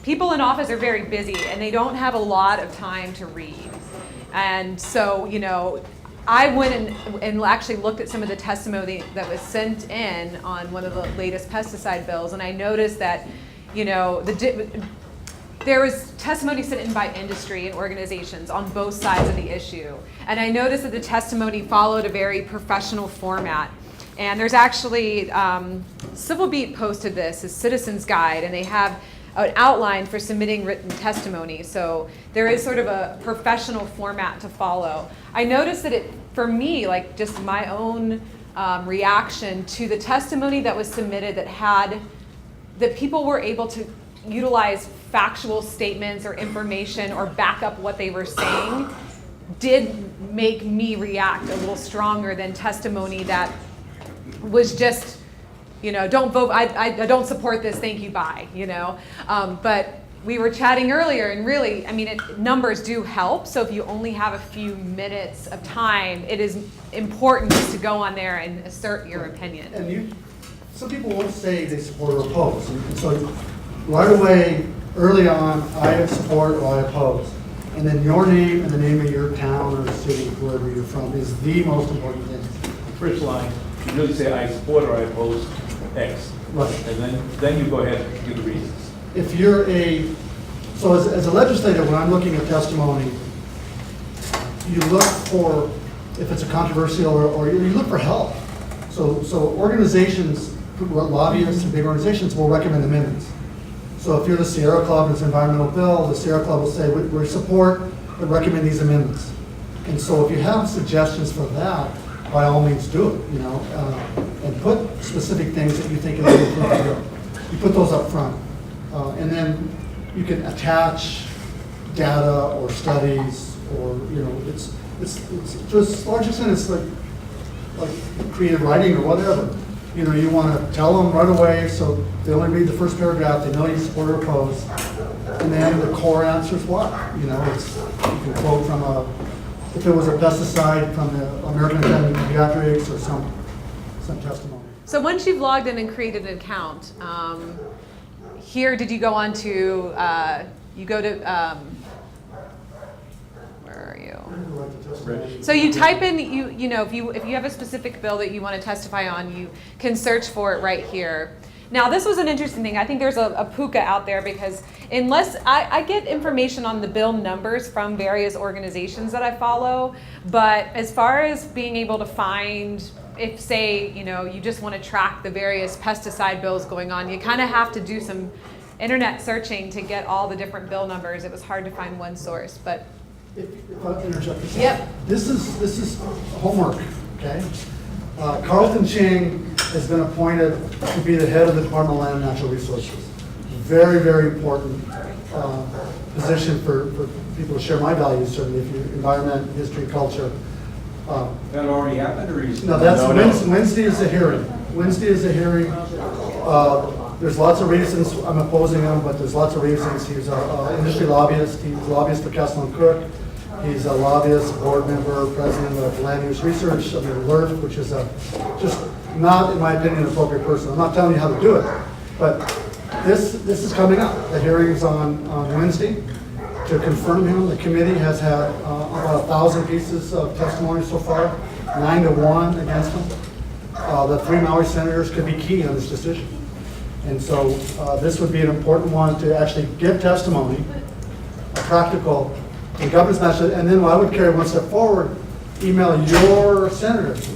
people in office are very busy, and they don't have a lot of time to read. And so, I went and actually looked at some of the testimony that was sent in on one of the latest pesticide bills, and I noticed that, there was testimony sent in by industry and organizations on both sides of the issue. And I noticed that the testimony followed a very professional format. And there's actually, Civil Beat posted this as Citizens Guide, and they have an outline for submitting written testimony. So there is sort of a professional format to follow. I noticed that for me, like just my own reaction to the testimony that was submitted that people were able to utilize factual statements or information or back up what they were saying did make me react a little stronger than testimony that was just, don't vote, I don't support this, thank you, bye, But we were chatting earlier, and really, numbers do help. So if you only have a few minutes of time, it is important to go on there and assert your opinion. And some people won't say they support or oppose. And so right away, early on, I support or I oppose. And then your name and the name of your town or city, wherever you're from, is the most important thing. The first line, you really say, I support or I oppose X. Right. And then you go ahead and give the reasons. If you're so as a legislator, when I'm looking at testimony, you look for, if it's a controversial, or you look for help. So organizations, lobbyists and big organizations will recommend amendments. So if you're the Sierra Club and it's an environmental bill, the Sierra Club will say, we support but recommend these amendments. And so if you have suggestions for that, by all means do it, and put specific things that you think is important. You put those up front. And then you can attach data or studies, or, it's to a large extent, it's like creative writing or whatever. You want to tell them right away, so they only read the first paragraph, they know you support or oppose, and then the core answer is what? You can quote from if it was a pesticide, from the American Academy of Pediatrics, or some testimony. So once you've logged in and created an account, here, did you go on to, where are you? So you type in, if you have a specific bill that you want to testify on, you can search for it right here. Now, this was an interesting thing. I think there's a puka out there, because unless I get information on the bill numbers from various organizations that I follow, but as far as being able to find, if say, you just want to track the various pesticide bills going on, you kind of have to do some internet searching to get all the different bill numbers. It was hard to find one source, but. If I interject, yep. This is homework, okay? Carlton Ching has been appointed to be the head of the Department of Land and Natural Resources. Very, very important position for people to share my values, certainly, if you're environment, history, culture. That already happened, or is? No, Wednesday is the hearing. Wednesday is the hearing. There's lots of reasons I'm opposing him, but there's lots of reasons. He's an industry lobbyist. He's a lobbyist for Castle and Cook. He's a lobbyist, board member, president of Land Use Research, of the LERF, which is just not, in my opinion, an appropriate person. I'm not telling you how to do it, but this is coming up. The hearing's on Wednesday to confirm him. The committee has had about 1,000 pieces of testimony so far, 9-1 against him. The 3 Maui senators could be key on this decision. And so this would be an important one to actually give testimony, a practical, the governor's message, and then I would carry one step forward, email your senators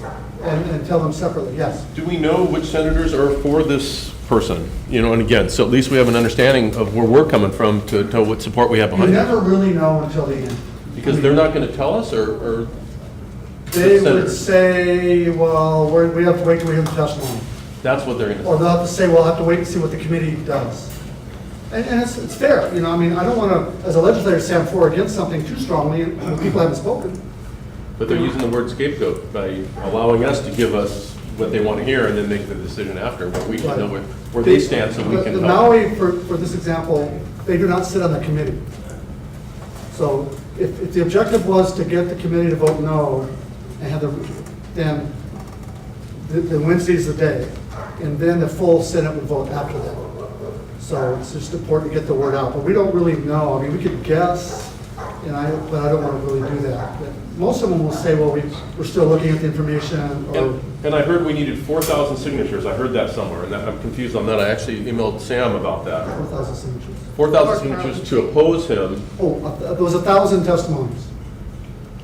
and tell them separately, yes. Do we know which senators are for this person? And again, so at least we have an understanding of where we're coming from to what support we have behind You it. never really know until the end. Because they're not going to tell us, or they would say, well, we have to wait till we hear the testimony. That's what they're going to say. Or they'll have to say, we'll have to wait and see what the committee does. And it's fair, I don't want to, as a legislator, say I'm for or against something too strongly when people haven't spoken. But they're using the word scapegoat by allowing us to give us what they want to hear and then make the decision after, but we can know where they stand so we can The help. Maui, for this example, they do not sit on the committee. So if the objective was to get the committee to vote no, and have then Wednesday's the day, and then the full Senate would vote after that. So it's just important to get the word out, but we don't really know. I mean, we could guess, but I don't want to really do that. But most of them will say, well, we're still looking at the information, or And I heard we needed 4,000 signatures. I heard that somewhere, and I'm confused on that. I actually emailed Sam about that. 4,000 signatures. 4,000 signatures to oppose him. Oh, there was 1,000 testimonies.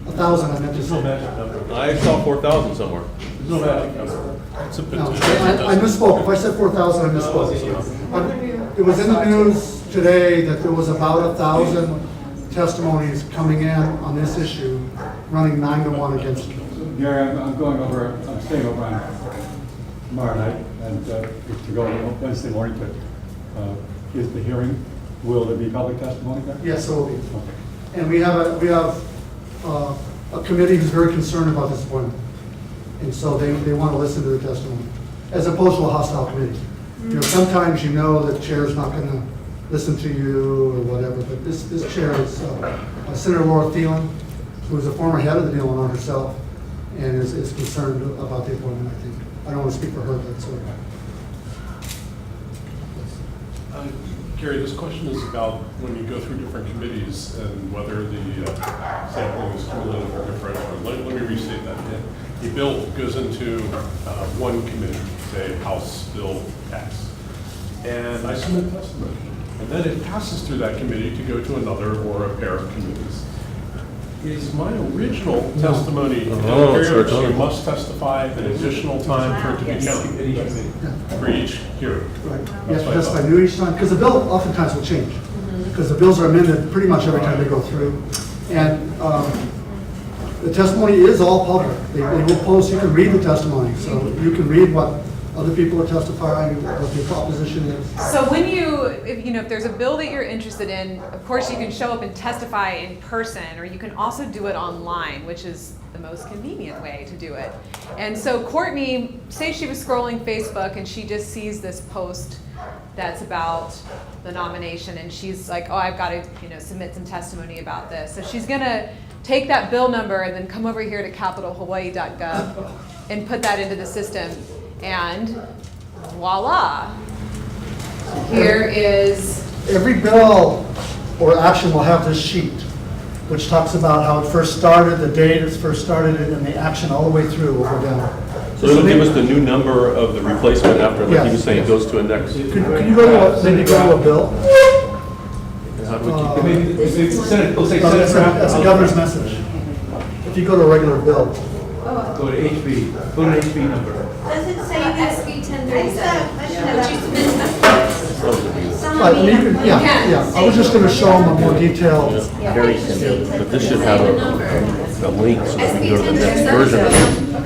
1,000, I meant to say. I saw 4,000 somewhere. There's no magic number. It's a No, petition. I misspoke. If I said 4,000, I misspoke. It was in the news today that there was about 1,000 testimonies coming in on this issue, running 9-1 against you. Gary, I'm staying over on tomorrow night, and to go Wednesday morning to is the hearing. Will there be public testimony there? Yes, it will be. Okay. And we have a committee who's very concerned about this appointment. And so they want to listen to the testimony, as opposed to a hostile committee. You know, sometimes you know the chair's not going to listen to you or whatever, but this chair is Senator Laura Thielen, who is a former head of the DLNR herself, and is concerned about the appointment, I think. I don't want to speak for her, but sort of. Gary, this question is about when you go through different committees and whether the sampling is cumulative or differential. Let me restate that again. A bill goes into one committee, say House Bill X, and I submit testimony. And then it passes through that committee to go to another or a pair of committees. Is my original testimony imperative that you must testify an additional time for it to be counted for each hearing? Right. You have to testify new each time, because the bill oftentimes will change. Because the bills are amended pretty much every time they go through. And the testimony is all public. They will post, you can read the testimony. So you can read what other people are testifying, what the proposition is. So when if there's a bill that you're interested in, of course you can show up and testify in person, or you can also do it online, which is the most convenient way to do it. And so Courtney, say she was scrolling Facebook and she just sees this post that's about the nomination, and she's like, oh, I've got to submit some testimony about this. So she's gonna take that bill number and then come over here to capitalhawaii.gov and put that into the system. And voila, here is... Every bill or action will have this sheet, which talks about how it first started, the date it's first started, and the action all the way through will go down. So it'll give us the new number of the replacement after, like Yes, he was saying, yes. goes to a next. Can you go to a bill? How do we keep- Maybe Senate, let's say No, Senate draft. that's a governor's message. If you go to a regular bill. Go to HB, go to HB number. Does it say SB 1037. I should have But you can, yeah. I was just going to show them a more detailed. Very simple, but this should have a link so that we can go to the next version of it.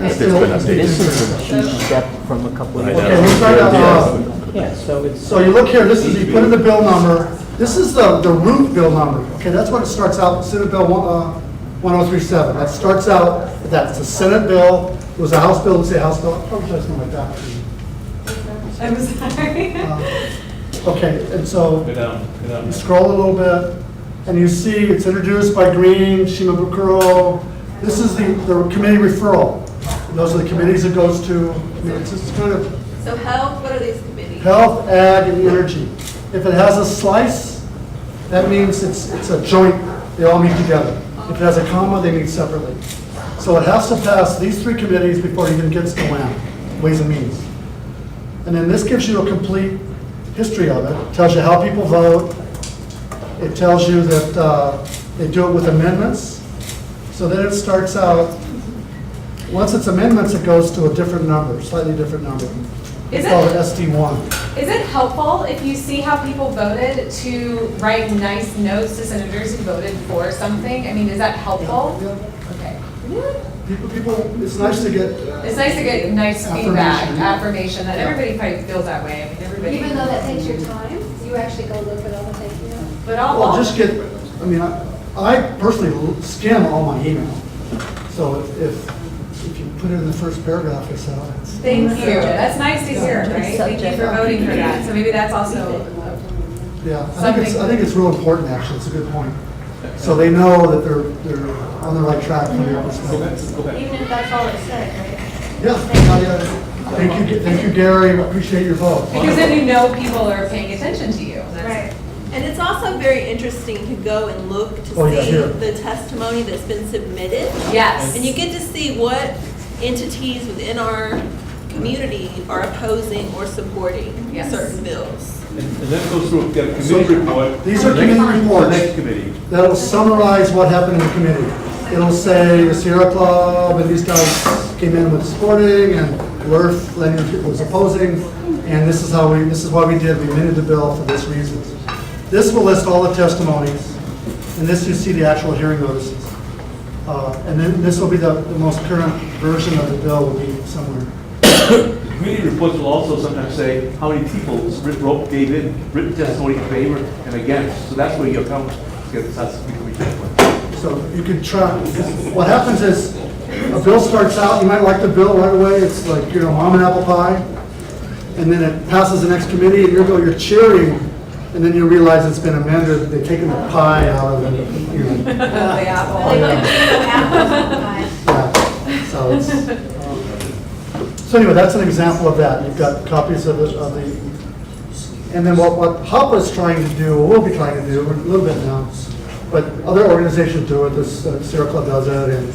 If it's been updated. This is a key step from a couple of I years know. Okay, let's start out. Yeah, so it's. So you look here, you put in the bill number. This is the root bill number. Okay, that's what it starts out, Senate Bill 1037. That starts out, that's a Senate bill. It was a House bill, let's say House bill. I probably should have something like that. I'm sorry. Okay, and so Go down. you scroll a little bit, and you see it's introduced by Green, Shimabukuro. This is the committee referral. And those are the committees it goes to. I mean, it's just kind of So health, what are these committees? health, ag, and energy. If it has a slice, that means it's a joint, they all meet together. If it has a comma, they meet separately. So it has to pass these three committees before it even gets to WAM, Ways and Means. And then this gives you a complete history of it. It tells you how people vote. It tells you that they do it with amendments. So then it starts out, once it's amendments, it goes to a different number, slightly different number. Is It's called it- SD1. Is it helpful if you see how people voted to write nice notes to senators who voted for something? I mean, is that helpful? Yeah. Okay. People, it's nice to get, It's nice to get nice feedback, Affirmation. affirmation, that Yeah. everybody probably feels that way. I mean, everybody. Even though that takes your time, you actually go look at all the things, But I'll. well, just get, I mean, I personally skim all my email. So if you put it in the first paragraph, it's Thank you. That's nice to hear, right? Thank you for voting for that. So maybe that's also. yeah, I think it's real important, actually. It's a good point. So they know that they're on the right track from their perspective. Go back. Even if that's all it said, right? Yeah. Thank you, Gary. Appreciate your vote. Because then you know people are paying attention to you. Right. And it's also very interesting to go and look to Oh, yeah, see here. the testimony that's been submitted. Yes. And you get to see what entities within our community are opposing or supporting Yes. certain bills. And then go through, get a committee report. These are The next- committee reports. The next committee. That'll summarize what happened in the committee. It'll say the Sierra Club and these guys came in with supporting and Worth Leonard was opposing, and this is why we did, we amended the bill for this reason. This will list all the testimonies, and this you see the actual hearing notices. And then this will be the most current version of the bill will be somewhere. The committee reports will also sometimes say how many people gave in written testimony in favor and against. So that's where your account gets, that's the So you can track, what happens is, a bill starts out, you might like the bill right away, it's like, mom and apple pie, and then it passes the next committee, and you're cheering, and then you realize it's been amended, they've taken the pie out of it, The apple. Yeah, so it's, so anyway, that's an example of that. You've got copies of the, and then what HAPA is trying to do, or will be trying to do, a little bit now, but other organizations do it, this Sierra Club does it, and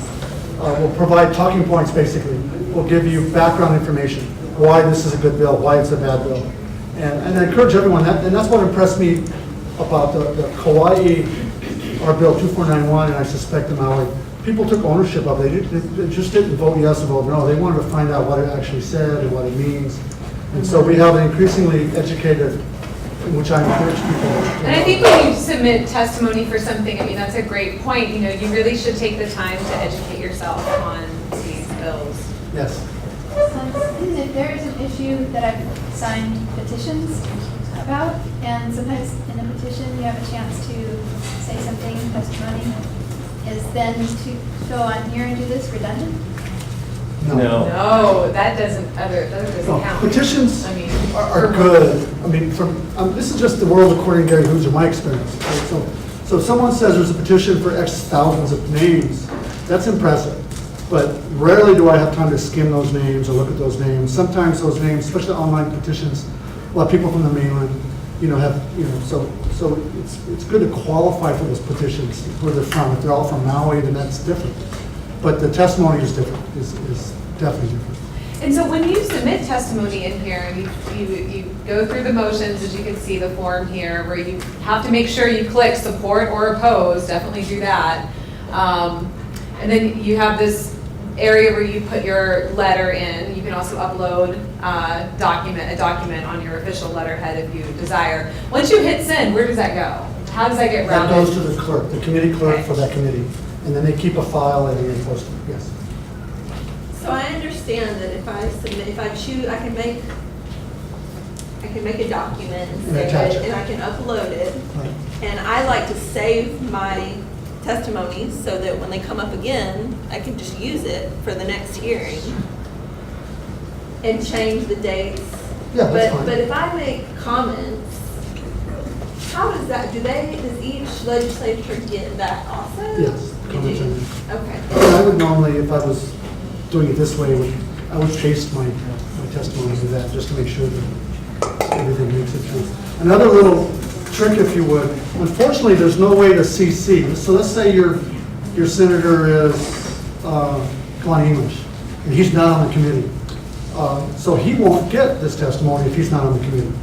will provide talking points basically. We'll give you background information, why this is a good bill, why it's a bad bill. And I encourage everyone, and that's what impressed me about the Kaua'i, our bill 2491, and I suspect the Maui. People took ownership of it. They just didn't vote yes or vote no. They wanted to find out what it actually said and what it means. And so we have an increasingly educated, which I encourage people to And I think when you submit testimony for something, I mean, that's a great point. You really should take the time to educate yourself on these bills. Yes. If there is an issue that I've signed petitions about, and sometimes in a petition you have a chance to say something, testimony, is then to go on here and do this redundant? No, that doesn't count. Petitions I mean, are good. I mean, this is just the world according to Gary Hooser, my experience. Right? So if someone says there's a petition for X thousands of names, that's impressive. But rarely do I have time to skim those names or look at those names. Sometimes those names, especially online petitions, a lot of people from the mainland, so it's good to qualify for those petitions, where they're from. If they're all from Maui, then that's different. But the testimony is different, is definitely different. And so when you submit testimony in here, you go through the motions, as you can see the form here, where you have to make sure you click support or oppose, definitely do that. And then you have this area where you put your letter in. You can also upload a document on your official letterhead if you desire. Once you hit send, where does that go? How does that get That routed? goes to the clerk, the committee clerk for that committee. And then they keep a file and they post it, yes. So I understand that if I submit, if I choose, I can make a document and And save attach it, it. and I can upload it. Right. And I like to save my testimonies so that when they come up again, I can just use it for the next hearing and change the dates. Yeah, that's fine. But if I make comments, how does that, does each legislature get that also? Yes, You comments do? are made. Okay. Yeah, I would normally, if I was doing it this way, I would paste my testimony to that, just to make sure that everything makes it through. Another little trick, if you would, unfortunately, there's no way to CC. So let's say your senator is Kaua'i English, and he's not on the committee. So he won't get this testimony if he's not on the committee.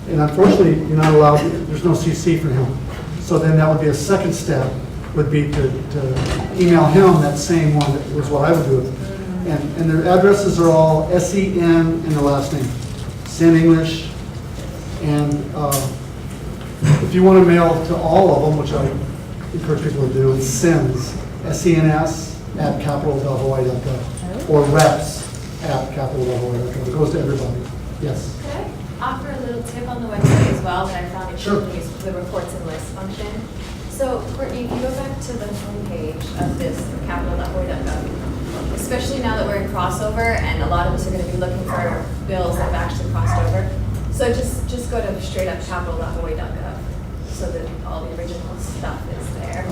And unfortunately, you're not allowed, there's no CC for him. So then that would be a second step, would be to email him that same one, that was what I would do. And their addresses are all SEN in the last name, Sen English. And if you want to mail to all of them, which I encourage people to do, it's SENS, SENS at capital.hawaii.gov, or reps@capital.hawaii.gov. It goes to everybody. Yes. Could I offer a little tip on the website as well that I found Sure. interesting is the reports and lists function. So Courtney, if you go back to the homepage of this capital.hawaii.gov, especially now that we're in crossover and a lot of us are going to be looking for bills that have actually crossed over. So just go to straight up capital.hawaii.gov. so that all the original stuff is there.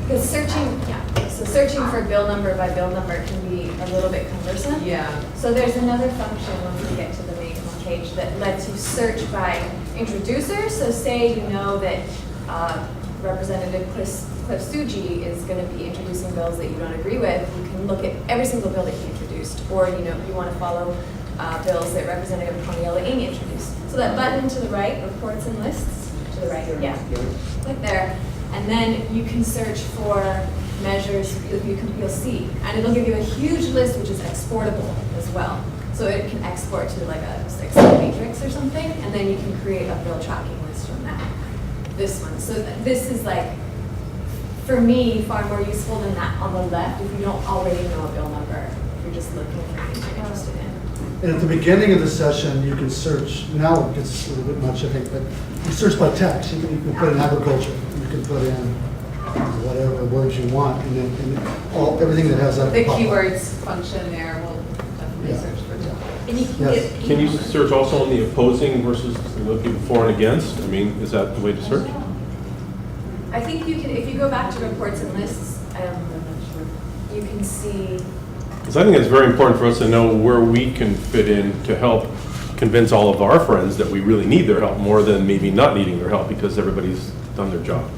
Because searching for bill number by bill number can be a little bit cumbersome. Yeah. So there's another function when we get to the main homepage that lets you search by introducer. So say you know that Representative Cliff Suji is going to be introducing bills that you don't agree with, you can look at every single bill that he introduced. Or you want to follow bills that Representative Poniella Ing introduced. So that button to the right, reports and lists, to the right, yeah. Click there. And then you can search for measures you'll see. And it'll give you a huge list which is exportable as well. So it can export to like a Excel matrix or something, and then you can create a bill tracking list from that. This one. So this is like, for me, far more useful than that on the left if you don't already know a bill number, if you're just looking for things you're interested in. And at the beginning of the session, you can search, now it gets a little bit much, I think, but you search by text. You can put in agriculture, you can put in whatever words you want, and then everything that has that. The keywords function there will definitely search for bill. And you can Yes. get Can you search also on the opposing versus looking for and against? I mean, is that the way to search? I think you can, if you go back to reports and lists, you can see. Because I think it's very important for us to know where we can fit in to help convince all of our friends that we really need their help more than maybe not needing their help because everybody's done their job.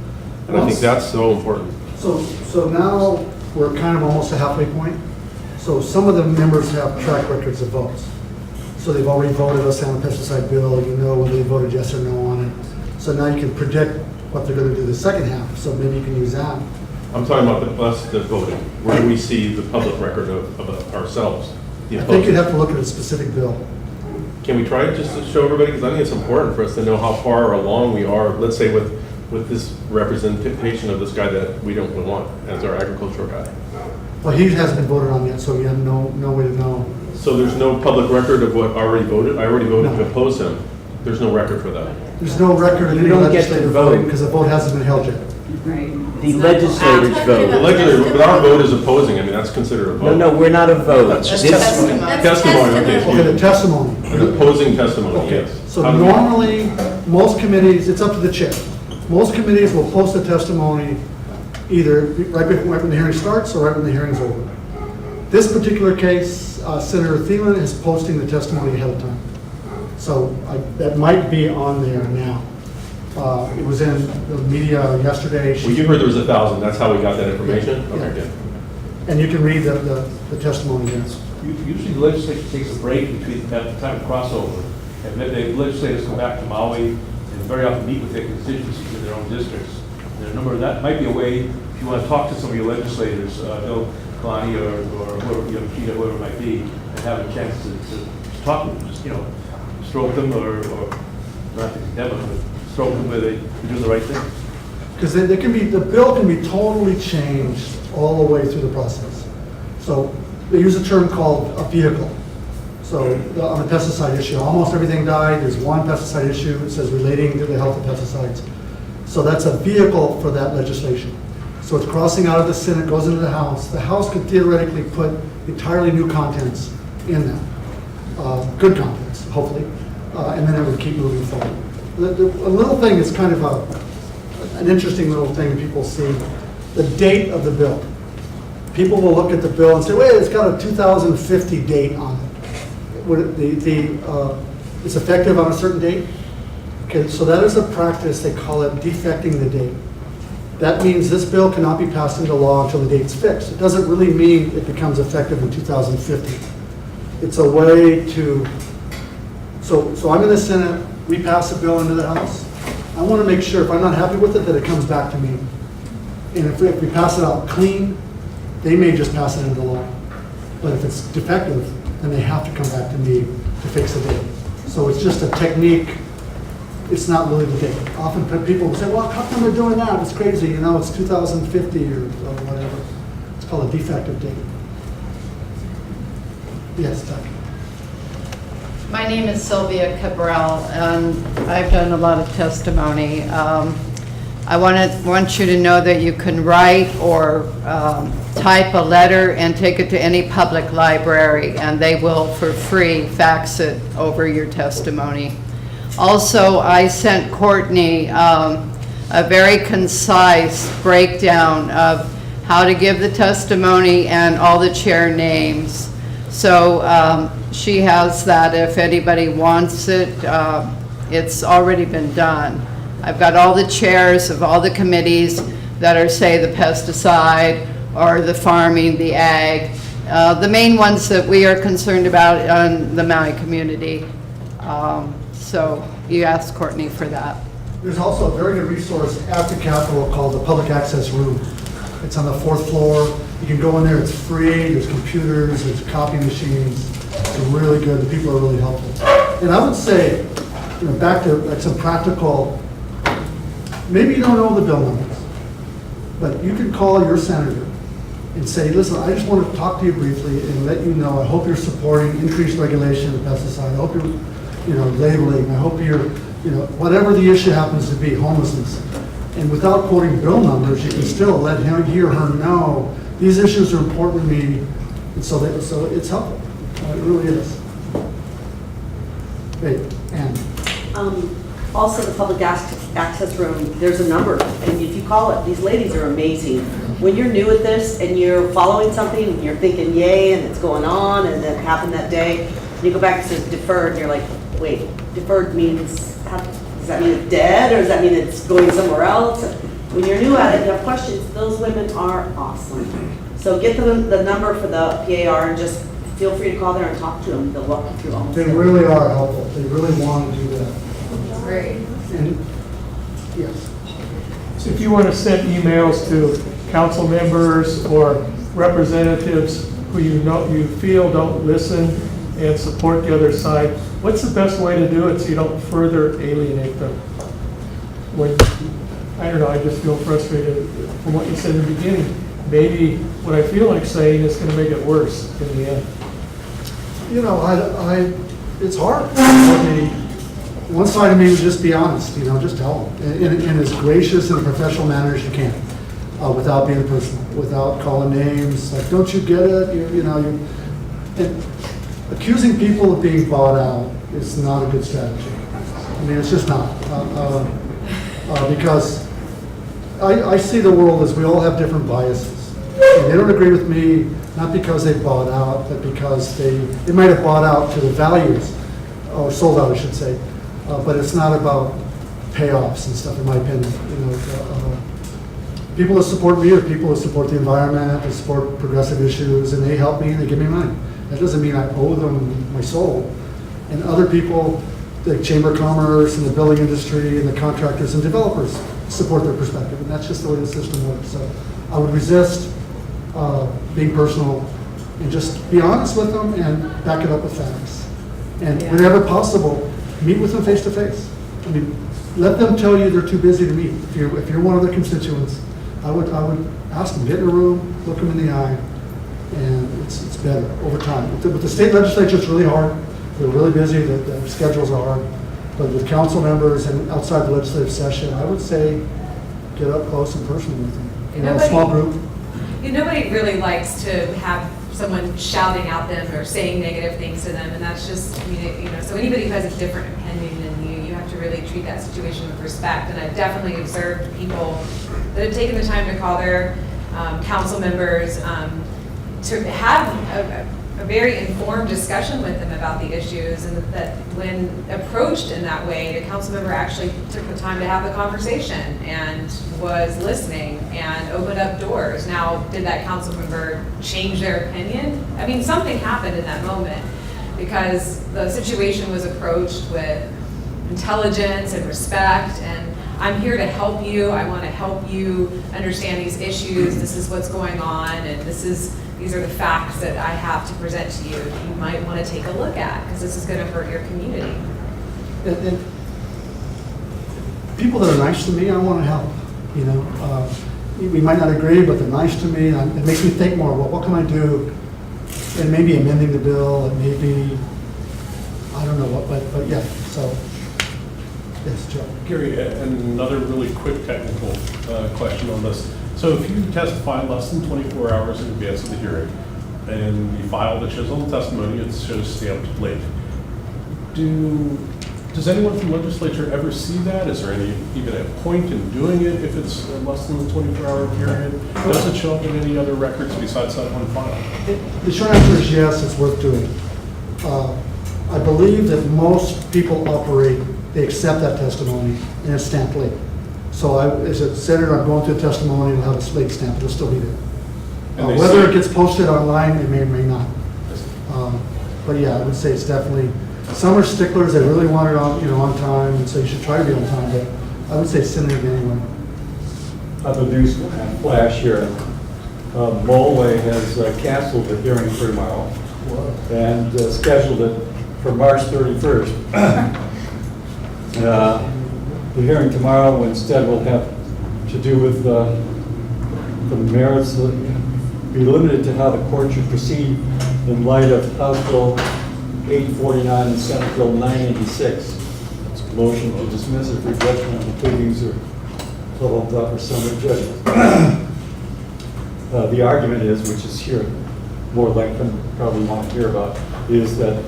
And I think that's so important. So now we're kind of almost a halfway point. So some of the members have track records of votes. So they've already voted us on a pesticide bill, you know whether they voted yes or no on it. So now you can predict what they're going to do the second half, so maybe you can use that. I'm talking about the voting. Where do we see the public record of ourselves? I think you'd have to look at a specific bill. Can we try it just to show everybody? Because I think it's important for us to know how far along we are, let's say with this representation of this guy that we don't want as our agricultural guy. Well, he hasn't been voted on yet, so we have no way to know. So there's no public record of what already voted? I already voted to oppose him. There's no record for that. There's no record of any don't get to legislative vote. voting because the vote hasn't been held yet. The legislators vote. The legislature, but our vote is opposing. I mean, that's considered a vote. No, we're not a vote. That's This- Testimony, okay. Okay, the testimony. An opposing testimony, Okay, yes. so How do we- normally, most committees, it's up to the chair. Most committees will post a testimony either right when the hearing starts or right when the hearing's over. This particular case, Senator Thielen is posting the testimony ahead of time. So that might be on there now. It was in the media yesterday. Well, you heard there was 1,000. That's how we got that information? Yeah. Okay, good. And you can read the testimony, yes. Usually the legislature takes a break between at the time of crossover, and then the legislators come back to Maui and very often meet with their constituencies in their own districts. And a number of that might be a way, if you want to talk to some of your legislators, Bill Kalani or whoever, Peter, whoever it might be, and have a chance to talk to them, just, stroke them or not to condemn them, but stroke them where they're doing the right thing. Because the bill can be totally changed all the way through the process. So they use a term called a vehicle. So on the pesticide issue, almost everything died. There's one pesticide issue. It says relating to the health of pesticides. So that's a vehicle for that legislation. So it's crossing out of the Senate, goes into the House. The House could theoretically put entirely new contents in that. Good contents, hopefully. And then it would keep moving forward. A little thing is kind of an interesting little thing people see. The date of the bill. People will look at the bill and say, wait, it's got a 2050 date on it. It's effective on a certain date? Okay, so that is a practice, they call it defecting the date. That means this bill cannot be passed into law until the date's fixed. It doesn't really mean it becomes effective in 2050. It's a way to, so I'm in the Senate, we pass a bill into the House. I want to make sure, if I'm not happy with it, that it comes back to me. And if we pass it out clean, they may just pass it into law. But if it's defective, then they have to come back to me to fix the date. So it's just a technique. It's not really the date. Often people will say, well, how come they're doing that? It's crazy, it's 2050 or whatever. It's called a defective date. Yes, Doug. My name is Sylvia Cabral, and I've done a lot of testimony. I want you to know that you can write or type a letter and take it to any public library, and they will, for free, fax it over your testimony. Also, I sent Courtney a very concise breakdown of how to give the testimony and all the chair names. So she has that if anybody wants it. It's already been done. I've got all the chairs of all the committees that are, say, the pesticide or the farming, the ag, the main ones that we are concerned about on the Maui community. So you asked Courtney for that. There's also a very good resource after Capitol called the Public Access Room. It's on the 4th floor. You can go in there, it's free, there's computers, there's copy machines. It's really good, the people are really helpful. And I would say, back to like some practical, maybe you don't know the bill numbers, but you can call your senator and say, listen, I just want to talk to you briefly and let you know, I hope you're supporting increased regulation of pesticides. I hope you're, labeling. I hope you're, whatever the issue happens to be, homelessness. And without quoting bill numbers, you can still let him, he or her know these issues are important to me, and so it's helpful. It really is. Hey, Ann. Also, the public access room, there's a number, and if you call it, these ladies are amazing. When you're new at this and you're following something, and you're thinking, yay, and it's going on, and it happened that day, and you go back and it says deferred, and you're like, wait, deferred means, does that mean it's dead, or does that mean it's going somewhere else? When you're new at it, you have questions, those women are awesome. So get them the number for the PAR and just feel free to call there and talk to them. They'll walk you through all They really are helpful. They really want to do that. Great. And, yes. So if you want to send emails to council members or representatives who you feel don't listen and support the other side, what's the best way to do it so you don't further alienate them? I don't know, I just feel frustrated from what you said in the beginning. Maybe what I feel like saying is going to make it worse in the end. It's hard. One side of me would just be honest, just tell them in as gracious and a professional manner as you can, without being personal, without calling names. Like, don't you get it? And accusing people of being bought out is not a good strategy. I mean, it's just not. Because I see the world as we all have different biases. And they don't agree with me, not because they bought out, but because they might have bought out to the values, or sold out, I should say. But it's not about payoffs and stuff, in my opinion. People that support me are people that support the environment, that support progressive issues, and they help me and they give me money. That doesn't mean I owe them my soul. And other people, the Chamber of Commerce and the building industry and the contractors and developers support their perspective, and that's just the way the system works. So I would resist being personal and just be honest with them and back it up with facts. And whenever possible, meet with them face to face. I mean, let them tell you they're too busy to meet. If you're one of their constituents, I would ask them, get in a room, look them in the eye, and it's better over time. With the state legislature, it's really hard. They're really busy, the schedules are hard. But with council members and outside the legislative session, I would say get up close and personal with them. A small group. Nobody really likes to have someone shouting at them or saying negative things to them, and that's just, so anybody who has a different opinion than you have to really treat that situation with respect. And I've definitely observed people that have taken the time to call their council members to have a very informed discussion with them about the issues, and that when approached in that way, the council member actually took the time to have the conversation and was listening and opened up doors. Now, did that council member change their opinion? I mean, something happened in that moment because the situation was approached with intelligence and respect, and I'm here to help you. I want to help you understand these issues. This is what's going on, and these are the facts that I have to present to you. You might want to take a look at, because this is going to hurt your community. And people that are nice to me, I want to help. We might not agree, but they're nice to me. It makes me think more. Well, what can I do? And maybe amending the bill, and maybe I don't know what, but yeah. So yes, Joe. Gary, another really quick technical question on this. So if you testify less than 24 hours in advance of the hearing, and you file the chisel testimony, it shows stamped late, do Does anyone from legislature ever see that? Is there even a point in doing it if it's less than the 24-hour period? Does it show up in any other records besides that one file? The short answer is yes, it's worth doing. I believe that most people operate, they accept that testimony and it's stamped late. So as a senator, I'm going through a testimony, it'll have a slate stamp, it'll still be there. Whether it gets posted online, it may or may not. But yeah, I would say it's definitely, some are sticklers, they really want it on, on time, and so you should try to be on time, but I would say send it anyway. Other news flash here. Mulway has canceled the hearing for tomorrow and scheduled it for March 31st. The hearing tomorrow instead will have to do with the merits, be limited to how the court should proceed in light of House Bill 849 and Senate Bill 986. Motion to dismiss it for judgment on the pleadings or total for summary judgment. The argument is, which is here more length than you probably want to hear about, is that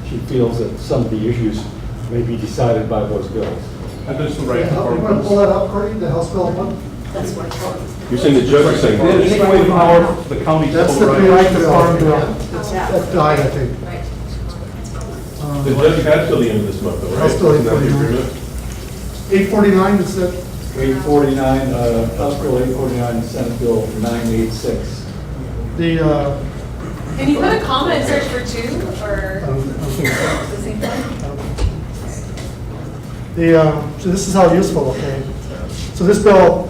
she feels that some of the issues may be decided by those bills. And there's the right. You want to pull that up, Courtney, the House Bill 1? That's what I told you. You're saying the judge is saying. Take away the power of the county. That's the preemptive farm bill. That died, I think. Right. The judge had till the end of this month, though, right? House Bill Isn't that the 849, is that? 849, House Bill 849 and Senate Bill 986. The, Can you put a comma and search for two, or I don't think so. the same thing? So this is how useful, okay? So this bill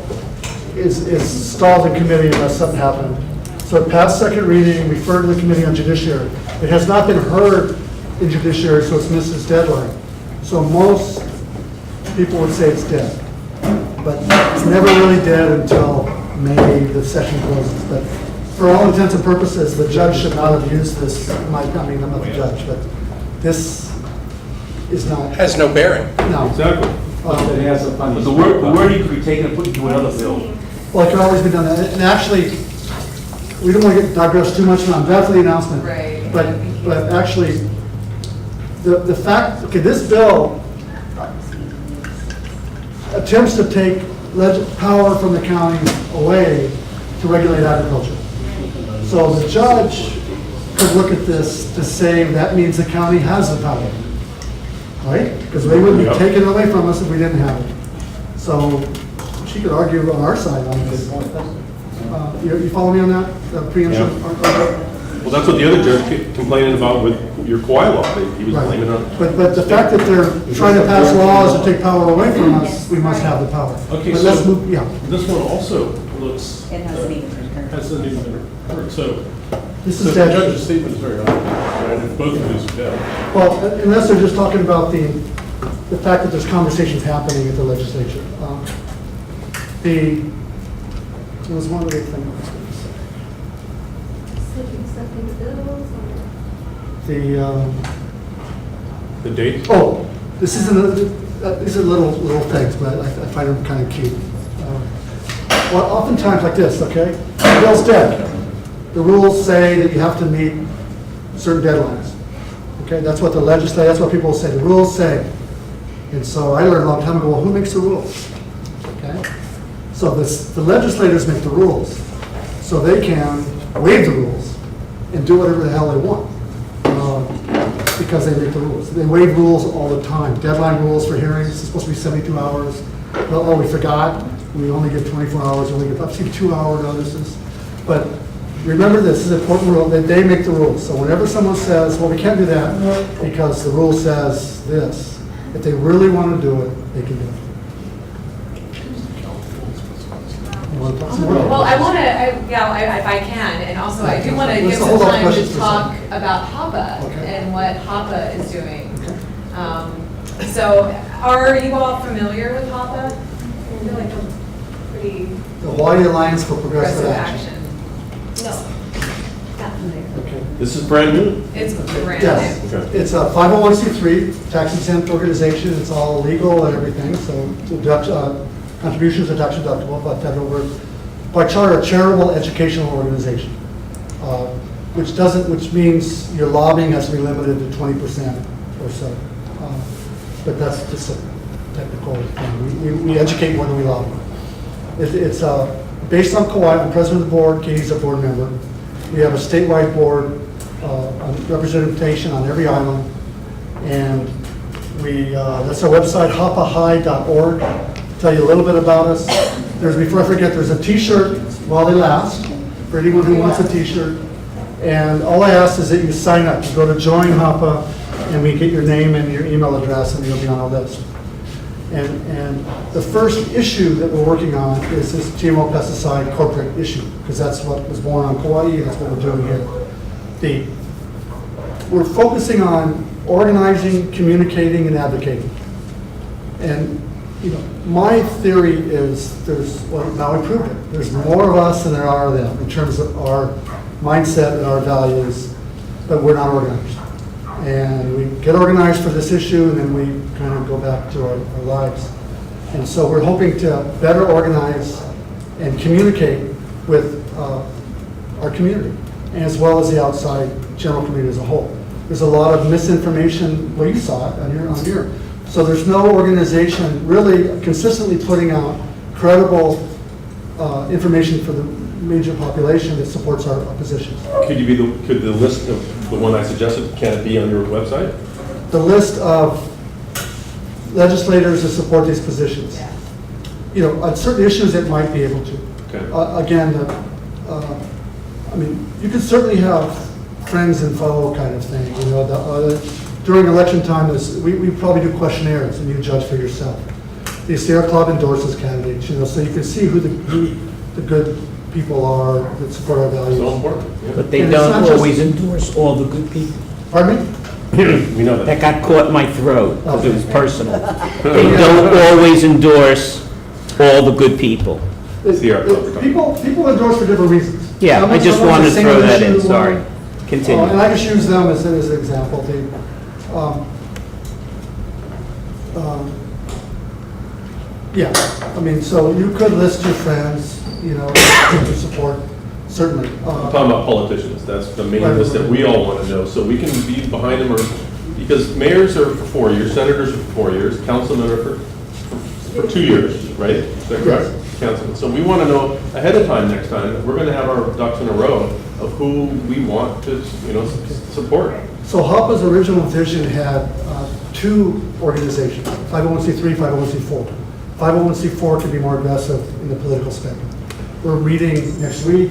is stalled in committee unless something happened. So it passed second reading, referred to the Committee on Judiciary. It has not been heard in Judiciary, so it's missed its deadline. So most people would say it's dead. But it's never really dead until May, the session closes. But for all intents and purposes, the judge should not have used this. I'm not the judge, but this is not. Has no bearing. No. Exactly. It has a funny. The wording could be taken and put into another bill. Well, it can always be done. And actually, we don't want to digress too much on that for the announcement. Right. But actually, the fact, okay, this bill attempts to take power from the county away to regulate agriculture. So the judge could look at this to say that means the county has the power, right? Because they wouldn't take it away from us if we didn't have it. So she could argue on our side on this. You follow me on that? The preemption? Yeah. Well, that's what the other judge complaining about with your Kaua'i law. He was blaming on. But the fact that they're trying to pass laws to take power away from us, we must have the power. Okay, but so let's move, yeah. This one also looks. It hasn't even been heard. Hasn't even been heard. So This so is the dead. judge's statement is very obvious, right? If both of these are dead. Well, unless they're just talking about the fact that there's conversations happening at the legislature. There was one other thing I was going to say. The date? Oh, this is these are little things, but I find them kind of cute. Well, oftentimes like this, okay? The bill's dead. The rules say that you have to meet certain deadlines. Okay, that's what that's what people say. The rules say. And so I learned a long time ago, well, who makes the rules? Okay? So the legislators make the rules. So they can waive the rules and do whatever the hell they want. Because they make the rules. They waive rules all the time. Deadline rules for hearings is supposed to be 72 hours. Well, oh, we forgot. We only give 24 hours. We only give up to 2-hour notices. But remember this is an important rule that they make the rules. So whenever someone says, well, we can't do that because the rule says this, if they really want to do it, they can do it. You want to talk some more? Well, I want to, if I can, and also I do want to Let's give some hold off time questions to for a talk second. about HAPA Okay. and what HAPA is doing. So, are you all familiar with HAPA? I feel like I'm pretty The Hawai'i Alliance for Progressive Action. No. Okay. This is brand new? It's brand Yes, new. Okay. it's a 501c3 tax exempt organization. It's all legal and everything. So contributions are tax deductible by federal. We're by charter a charitable educational organization, which means your lobbying has to be limited to 20% or so. But that's just a technical thing. We educate more than we lobby. It's based on Kaua'i. I'm president of the board. Katie's a board member. We have a statewide board representation on every island, and that's our website, hapahigh.org. Tell you a little bit about us. Before I forget, there's a T-shirt while they last for anyone who wants a T-shirt. And all I ask is that you sign up. You go to Join HAPA, and we get your name and your email address, and you'll be on our list. And the first issue that we're working on is this GMO pesticide corporate issue, because that's what was born on Kaua'i, and that's what we're doing here. We're focusing on organizing, communicating, and advocating. And my theory is now we proved it. There's more of us than there are of them in terms of our mindset and our values, but we're not organized. And we get organized for this issue, and then we kind of go back to our lives. And so we're hoping to better organize and communicate with our community, as well as the outside general community as a whole. There's a lot of misinformation. Well, you saw it on your. So there's no organization really consistently putting out credible information for the major population that supports our positions. Could the list of the one I suggested, can it be on your website? The list of legislators that support these positions. On certain issues it might be able to. Okay. Again, you could certainly have friends and foe kind of thing. During election time, we probably do questionnaires and you judge for yourself. The Sierra Club endorses candidates, so you can see who the good people are that support our values. So important. Yeah. But they don't always endorse all the good people. Pardon me? We know that. That got caught in my throat because it was personal. They don't always endorse all the good people. People endorse for different reasons. Yeah, I just wanted to throw that in, sorry. Continue. And I just use them as an example. So you could list your friends, to support, certainly. I'm talking about politicians. That's the main list that we all want to know, so we can be behind them, because mayors are for 4 years, senators are for 4 years, councilmen for 2 years, right? Is that correct? Councilman. So we want to know ahead of time next time that we're going to have our ducks in a row of who we want to, support. So HAPA's original vision had 2 organizations, 501c3, 501c4. 501c4 can be more aggressive in the political spectrum. We're meeting next week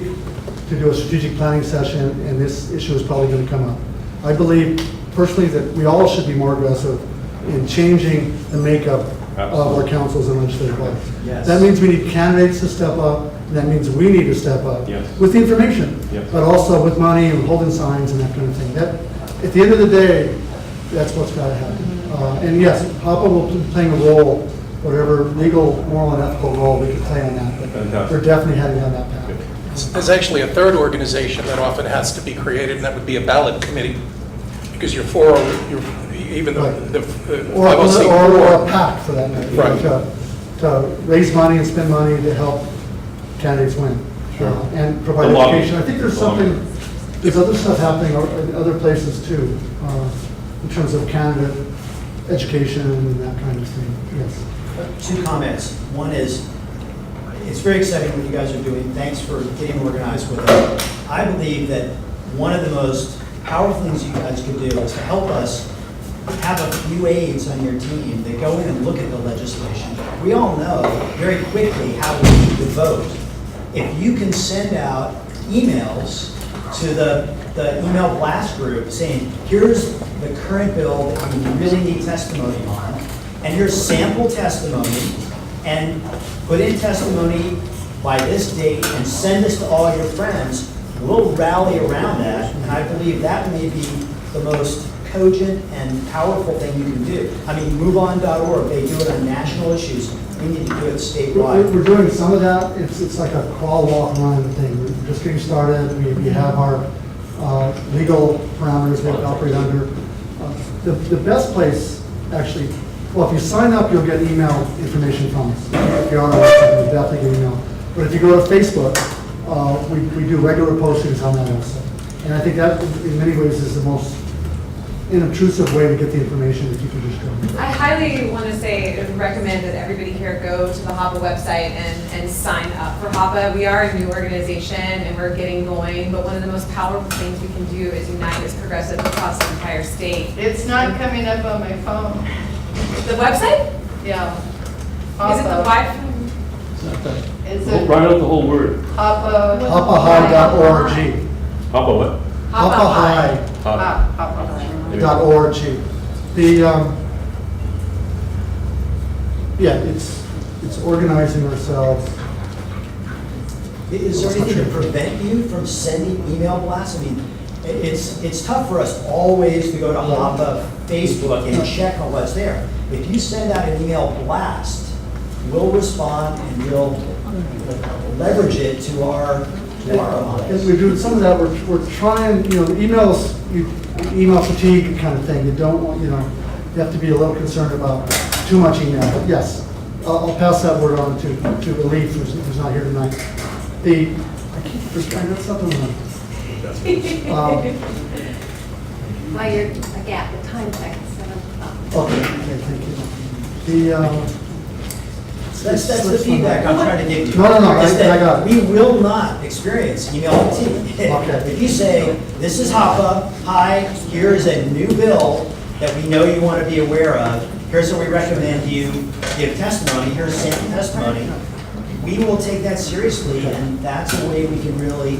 to do a strategic planning session, and this issue is probably going to come up. I believe personally that we all should be more aggressive in changing the makeup of our councils and legislative bodies. Yes. That means we need candidates to step up, and that means we need to step up with the information, but also with money and holding signs and that kind of thing. At the end of the day, that's what's got to happen. And yes, HAPA will be playing a role, whatever legal, moral, and ethical role we can play on that. But we're definitely heading down that path. There's actually a third organization that often has to be created, and that would be a ballot committee, because you're even the or a 501c4. PAC for that matter, Right. to raise money and spend money to help candidates win and provide The education. lobby. I think there's other stuff happening in other places too, in terms of candidate education and that kind of thing. Yes. 2 comments. One is, it's very exciting what you guys are doing. Thanks for getting organized with it. I believe that one of the most powerful things you guys can do is to help us have a few aides on your team that go in and look at the legislation. We all know very quickly how we need to vote. If you can send out emails to the email blast group saying, here's the current bill that you really need testimony on, and here's sample testimony, and put in testimony by this date and send this to all your friends, we'll rally around that, and I believe that may be the most cogent and powerful thing you can do. I mean, MoveOn.org, they do it on national issues. We need to do it statewide. We're doing some of that. It's like a crawl, walk, run thing. We're just getting started. We have our legal parameters we have to operate under. The best place, actually, well, if you sign up, you'll get email information from us. If you're on our website, you'll definitely get email. But if you go to Facebook, we do regular postings on that also. And I think that, in many ways, is the most inobtrusive way to get the information if you can just go. I highly want to say, recommend that everybody here go to the HAPA website and sign up for HAPA. We are a new organization and we're getting going, but one of the most powerful things we can do is unite as progressive across the entire state. It's not coming up on my phone. The website? Yeah. Is it the Wi-Fi? Is it Write out the whole word. HAPA? HAPAHigh.org. Hapa what? HAPAHigh.org. It's organizing ourselves. Is there anything to prevent you from sending email blasts? I mean, it's tough for us always to go to HAPA, Facebook, and check on what's there. If you send out an email blast, we'll respond and we'll leverage it to our As we do some of that, we're trying, the emails, email fatigue kind of thing. You don't want, you have to be a little concerned about too much email. But yes, I'll pass that word on to Elif, who's not here tonight. I got something on. While you're, again, the time check is 7 o'clock. Okay, thank you. That's the feedback I'm trying to give you. No, I Is that got it. we will not experience email fatigue. Okay. If you say, this is HAPA, hi, here's a new bill that we know you want to be aware of, here's what we recommend you give testimony, here's sample testimony, we will take that seriously, and that's a way we can really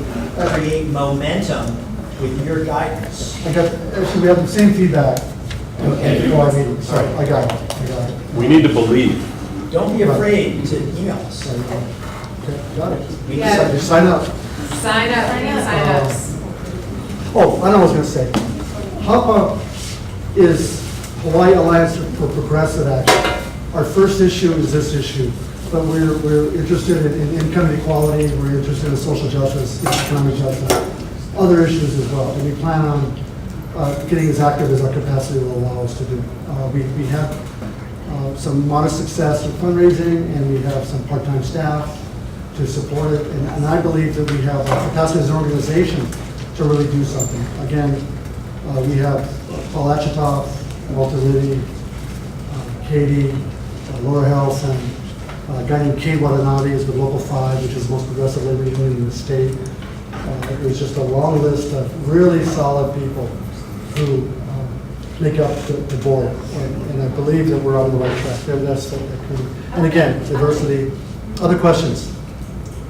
create momentum with your guidance. Actually, we have the same feedback. Okay. Before our meeting. Sorry, I got it. We need to believe. Don't be afraid to email us. Okay, got it. Yeah. Sign up. Sign up. Sign-ups. Oh, I know what I was going to say. HAPA is Hawaii Alliance for Progressive Action. Our first issue is this issue, but we're interested in income inequality, we're interested in social justice, economic justice, other issues as well, and we plan on getting as active as our capacity will allow us to do. We have some modest success with fundraising, and we have some part-time staff to support it, and I believe that we have capacity as an organization to really do something. Again, we have Paul Achitoff, Walter Liddy, Katie, Laura Health, and a guy named Kate Watanabe is with Local 5, which is the most progressive labor union in the state. It was just a long list of really solid people who make up the board, and I believe that we're on the right track. And again, diversity. Other questions?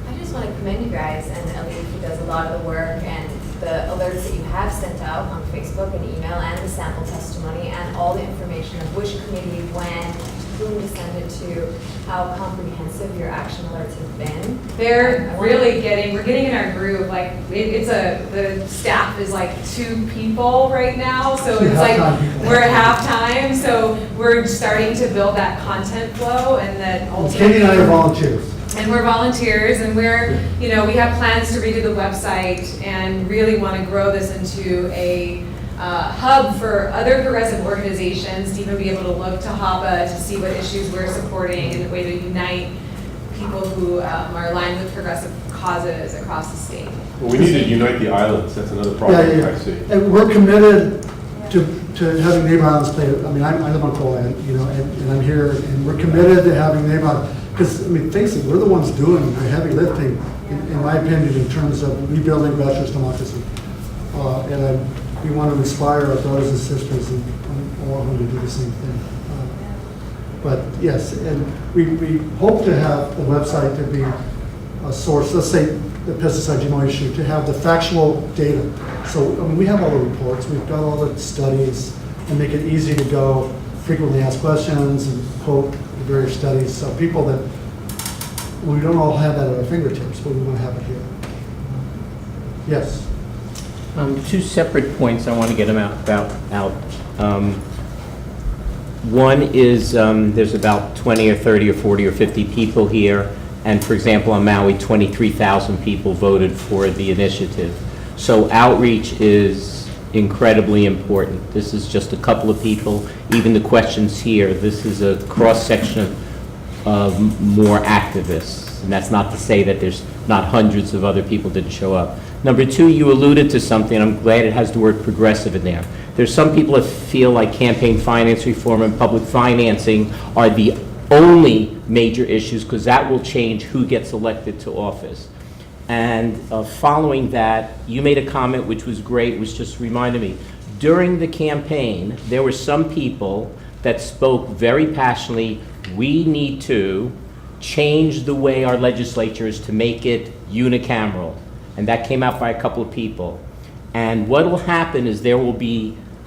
I just want to commend you guys and Elliot, who does a lot of the work, and the alerts that you have sent out on Facebook and email, and the sample testimony, and all the information of which committee, when, whom to send it to, how comprehensive your action alerts have been. They're really we're getting in our groove. Like the staff is like 2 people right now, so it's like we're at halftime. So we're starting to build that content flow, and that ultimately. Katie and I are volunteers. And we're volunteers, and we're, we have plans to redo the website and really want to grow this into a hub for other progressive organizations to even be able to look to HAPA to see what issues we're supporting, and a way to unite people who are aligned with progressive causes across the state. Well, we need to unite the islands. That's another problem I see. And we're committed to having neighbor islands play. I mean, I live on Kaua'i, and I'm here, and we're committed to having neighbor islands. Because, face it, we're the ones doing the heavy lifting, in my opinion, in terms of rebuilding grassroots democracy. And we want to inspire our brothers and sisters and all of them to do the same thing. But yes, and we hope to have the website to be a source, let's say the pesticide GMO issue, to have the factual data. So, we have all the reports, we've got all the studies, and make it easy to go, frequently asked questions, and quote various studies. So people that, we don't all have that at our fingertips, but we want to have it here. Yes? 2 separate points I want to get them out. One is there's about 20 or 30 or 40 or 50 people here, and for example on Maui 23,000 people voted for the initiative. So outreach is incredibly important. This is just a couple of people. Even the questions here, this is a cross-section of more activists, and that's not to say that there's not hundreds of other people that show up. Number 2, you alluded to something, I'm glad it has the word progressive in there. There's some people that feel like campaign finance reform and public financing are the only major issues, because that will change who gets elected to office. And following that, you made a comment which was great, which just reminded me. During the campaign, there were some people that spoke very passionately, we need to change the way our legislature is to make it unicameral. And that came out by a couple of people. And what will happen is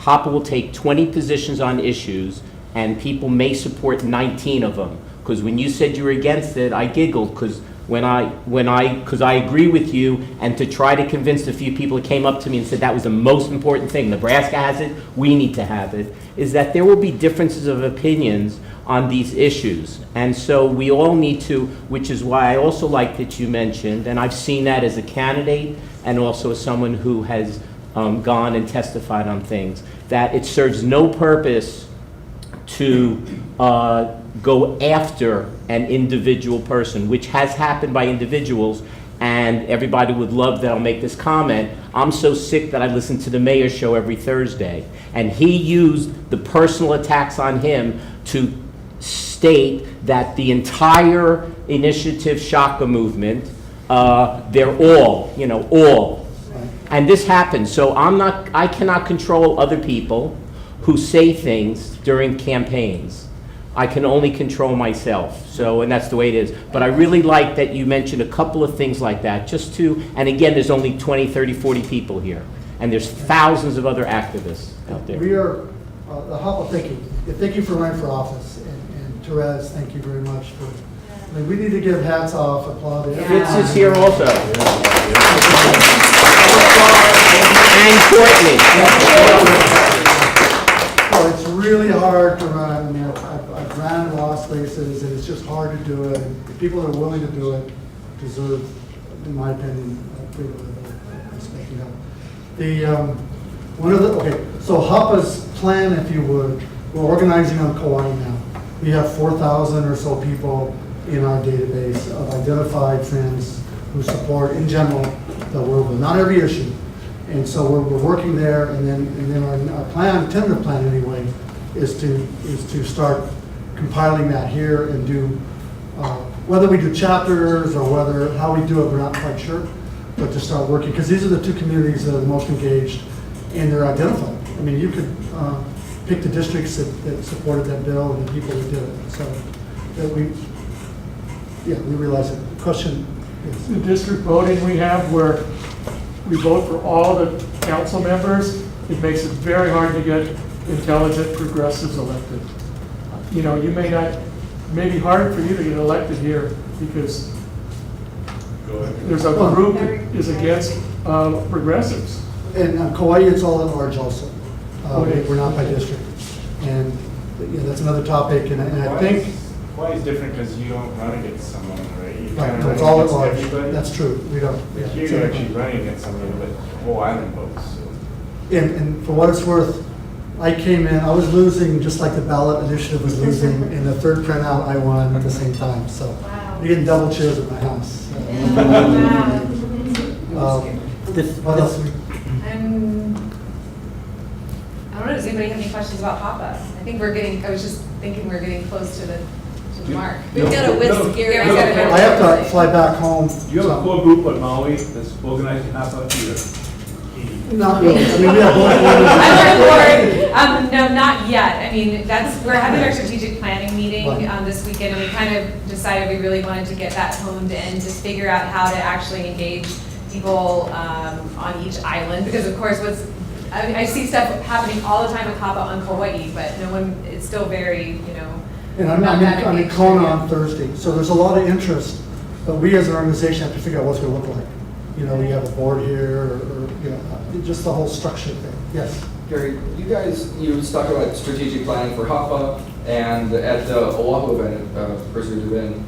HAPA will take 20 positions on issues, and people may support 19 of them. Because when you said you were against it, I giggled, because because I agree with you, and to try to convince the few people that came up to me and said that was the most important thing, Nebraska has it, we need to have it, is that there will be differences of opinions on these issues. And so we all need to, which is why I also like that you mentioned, and I've seen that as a candidate and also as someone who has gone and testified on things, that it serves no purpose to go after an individual person, which has happened by individuals, and everybody would love that I'll make this comment. I'm so sick that I listen to the mayor's show every Thursday, and he used the personal attacks on him to state that the entire initiative Shaka movement, they're all, all. And this happens, so I cannot control other people who say things during campaigns. I can only control myself, and that's the way it is. But I really like that you mentioned a couple of things like that, and again, there's only 20, 30, 40 people here, and there's thousands of other activists out there. We are, the HAPA, thank you. Thank you for running for office, and Therese, thank you very much for, we need to give hats off, applaud. Fitz is here also. And Courtney. Oh, it's really hard to run. I've ran and lost races, and it's just hard to do it. The people that are willing to do it deserve, in my opinion, freedom of speaking up. So HAPA's plan, if you would, we're organizing on Kaua'i now. We have 4,000 or so people in our database of identified friends who support, in general, the world, not every issue. And so we're working there, and then our plan, tentative plan anyway, is to start compiling that here and do whether we do chapters or how we do it, we're not quite sure, but to start working, because these are the two communities that are the most engaged, and they're identified. I mean, you could pick the districts that supported that bill and the people that did it. So that we realize it. The question is the district voting we have, where we vote for all the council members. It makes it very hard to get intelligent progressives elected. You may be hard for you to get elected here because there's a group that is against progressives. And Kaua'i, it's all at large also. We're not by district. And that's another topic. And I think Kaua'i is different because you don't run against someone, right? Right, it's all at large. That's true. We don't. Yeah, here you're actually running against somebody with whole island votes. So. And for what it's worth, I came in, I was losing just like the ballot initiative was losing. In the third printout, I won at the same time. So we're getting double cheers at my house. What else? I don't know, does anybody have any questions about HAPA? I was just thinking we're getting close to the mark. We've got to whisk Gary. I have to fly back home. Do you have a core group on Maui that's organizing HAPA here? Not really. I mean, we have both I'm on board. No, not yet. I mean, we're having our strategic planning meeting this weekend, and we kind of decided we really wanted to get that honed in, just figure out how to actually engage people on each island, because of course I see stuff happening all the time with HAPA on Kaua'i, but it's still very, And I'm in Kona on Thursday, so there's a lot of interest, but we as an organization have to figure out what's going to look like. We have a board here, or just the whole structure thing. Yes? Gary, you talk about strategic planning for HAPA, and at the Oahu event,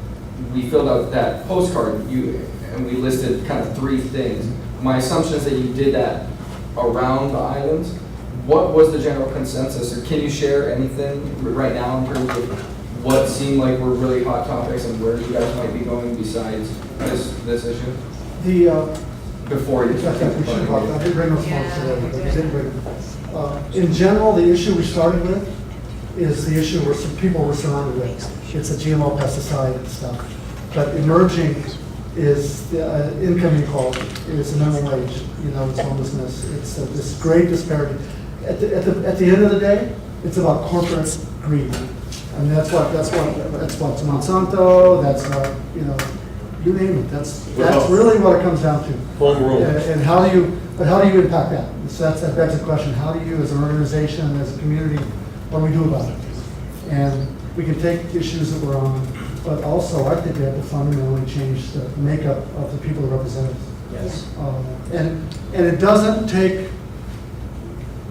we filled out that postcard, and we listed kind of 3 things. My assumption is that you did that around the islands. What was the general consensus, or can you share anything right now in terms of what seemed like were really hot topics and where you guys might be going besides this issue? before you. I think we should talk. I didn't bring those folks today, but we did bring them. In general, the issue we started with is the issue where some people were surrounded with. It's a GMO pesticide and stuff. But emerging is the income inequality, it's the minimum wage, it's homelessness, it's this great disparity. At the end of the day, it's about corporate greed. And that's what's Monsanto, that's you name it. That's really what it comes down to. Home rule. And how do you impact that? So that begs the question: how do you, as an organization, as a community, what do we do about it? And we can take issues that we're on, but also I think we have to fundamentally change the makeup of the people that represent us. Yes. And it doesn't take,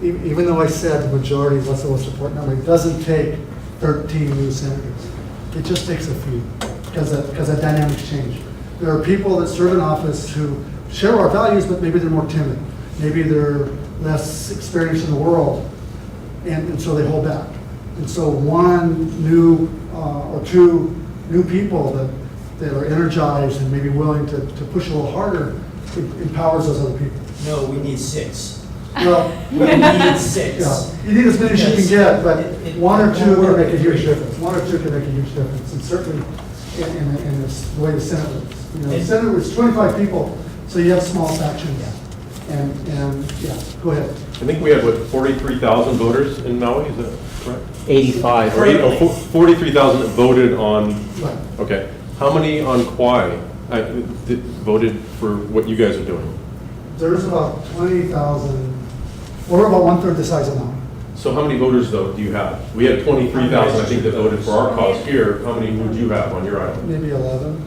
even though I said the majority is what's the most important number, it doesn't take 13 new senators. It just takes a few, because that dynamics change. There are people that serve in office who share our values, but maybe they're more timid. Maybe they're less experienced in the world, and so they hold back. And so one new or two new people that are energized and maybe willing to push a little harder, it empowers those other people. No, we need 6. Well, we need 6. Yeah. You need as many as you can get, but one or two can make a huge difference. One or two can make a huge difference, and certainly in the way the Senate works. The Senate was 25 people, so you have small factions. And yeah, go ahead. I think we had, 43,000 voters in Maui, is that correct? 85. 43,000 that voted on, Right. okay. How many on Kaua'i voted for what you guys are doing? There's about 20,000, we're about 1/3 the size of Maui. So how many voters, though, do you have? We had 23,000, I think, that voted for our cause here. How many would you have on your island? Maybe 11.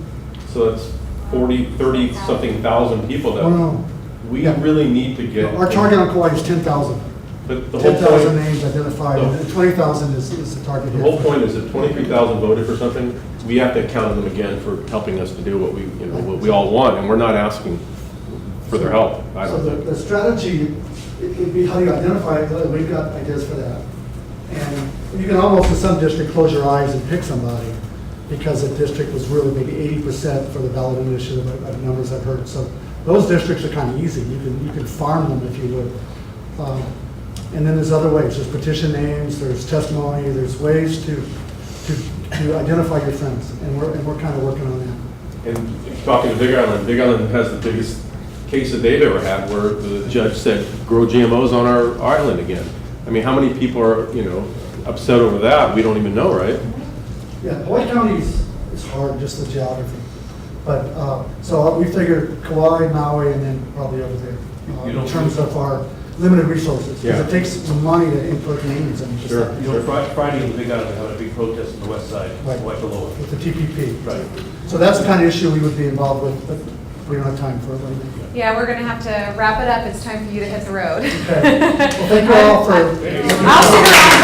So that's 30-something thousand people that Oh, no. we really need to get. Our target on Kauai is 10,000. But the whole 10,000 point, names identified, and 20,000 is the target the here. whole point is that 23,000 voted for something. We have to count them again for helping us to do what we all want, and we're not asking for their help. I So don't think. the strategy, it'd be how you identify it. We've got ideas for that. And you can almost, in some district, close your eyes and pick somebody because the district was really maybe 80% for the ballot initiative, numbers I've heard. So those districts are kind of easy. You can farm them if you would. And then there's other ways. There's petition names, there's testimony, there's ways to identify your friends. And we're kind of working on that. And talking to Big Island has the biggest case that they've ever had where the judge said, grow GMOs on our island again. I mean, how many people are, upset over that? We don't even know, right? Yeah, Hawaii County is hard, just the geography. But, so we figured Kauai, Maui, and then probably over there, in terms of our limited resources. Because it takes some money to input names and just. Sure. Friday in the Big Island, they had a big protest on the west side, Right. right below it. With the TPP. Right. So that's the kind of issue we would be involved with, but we don't have time for it right now. Yeah, we're going to have to wrap it up. It's time for you to hit the road. Okay. Well, thank you all for. I'll stick around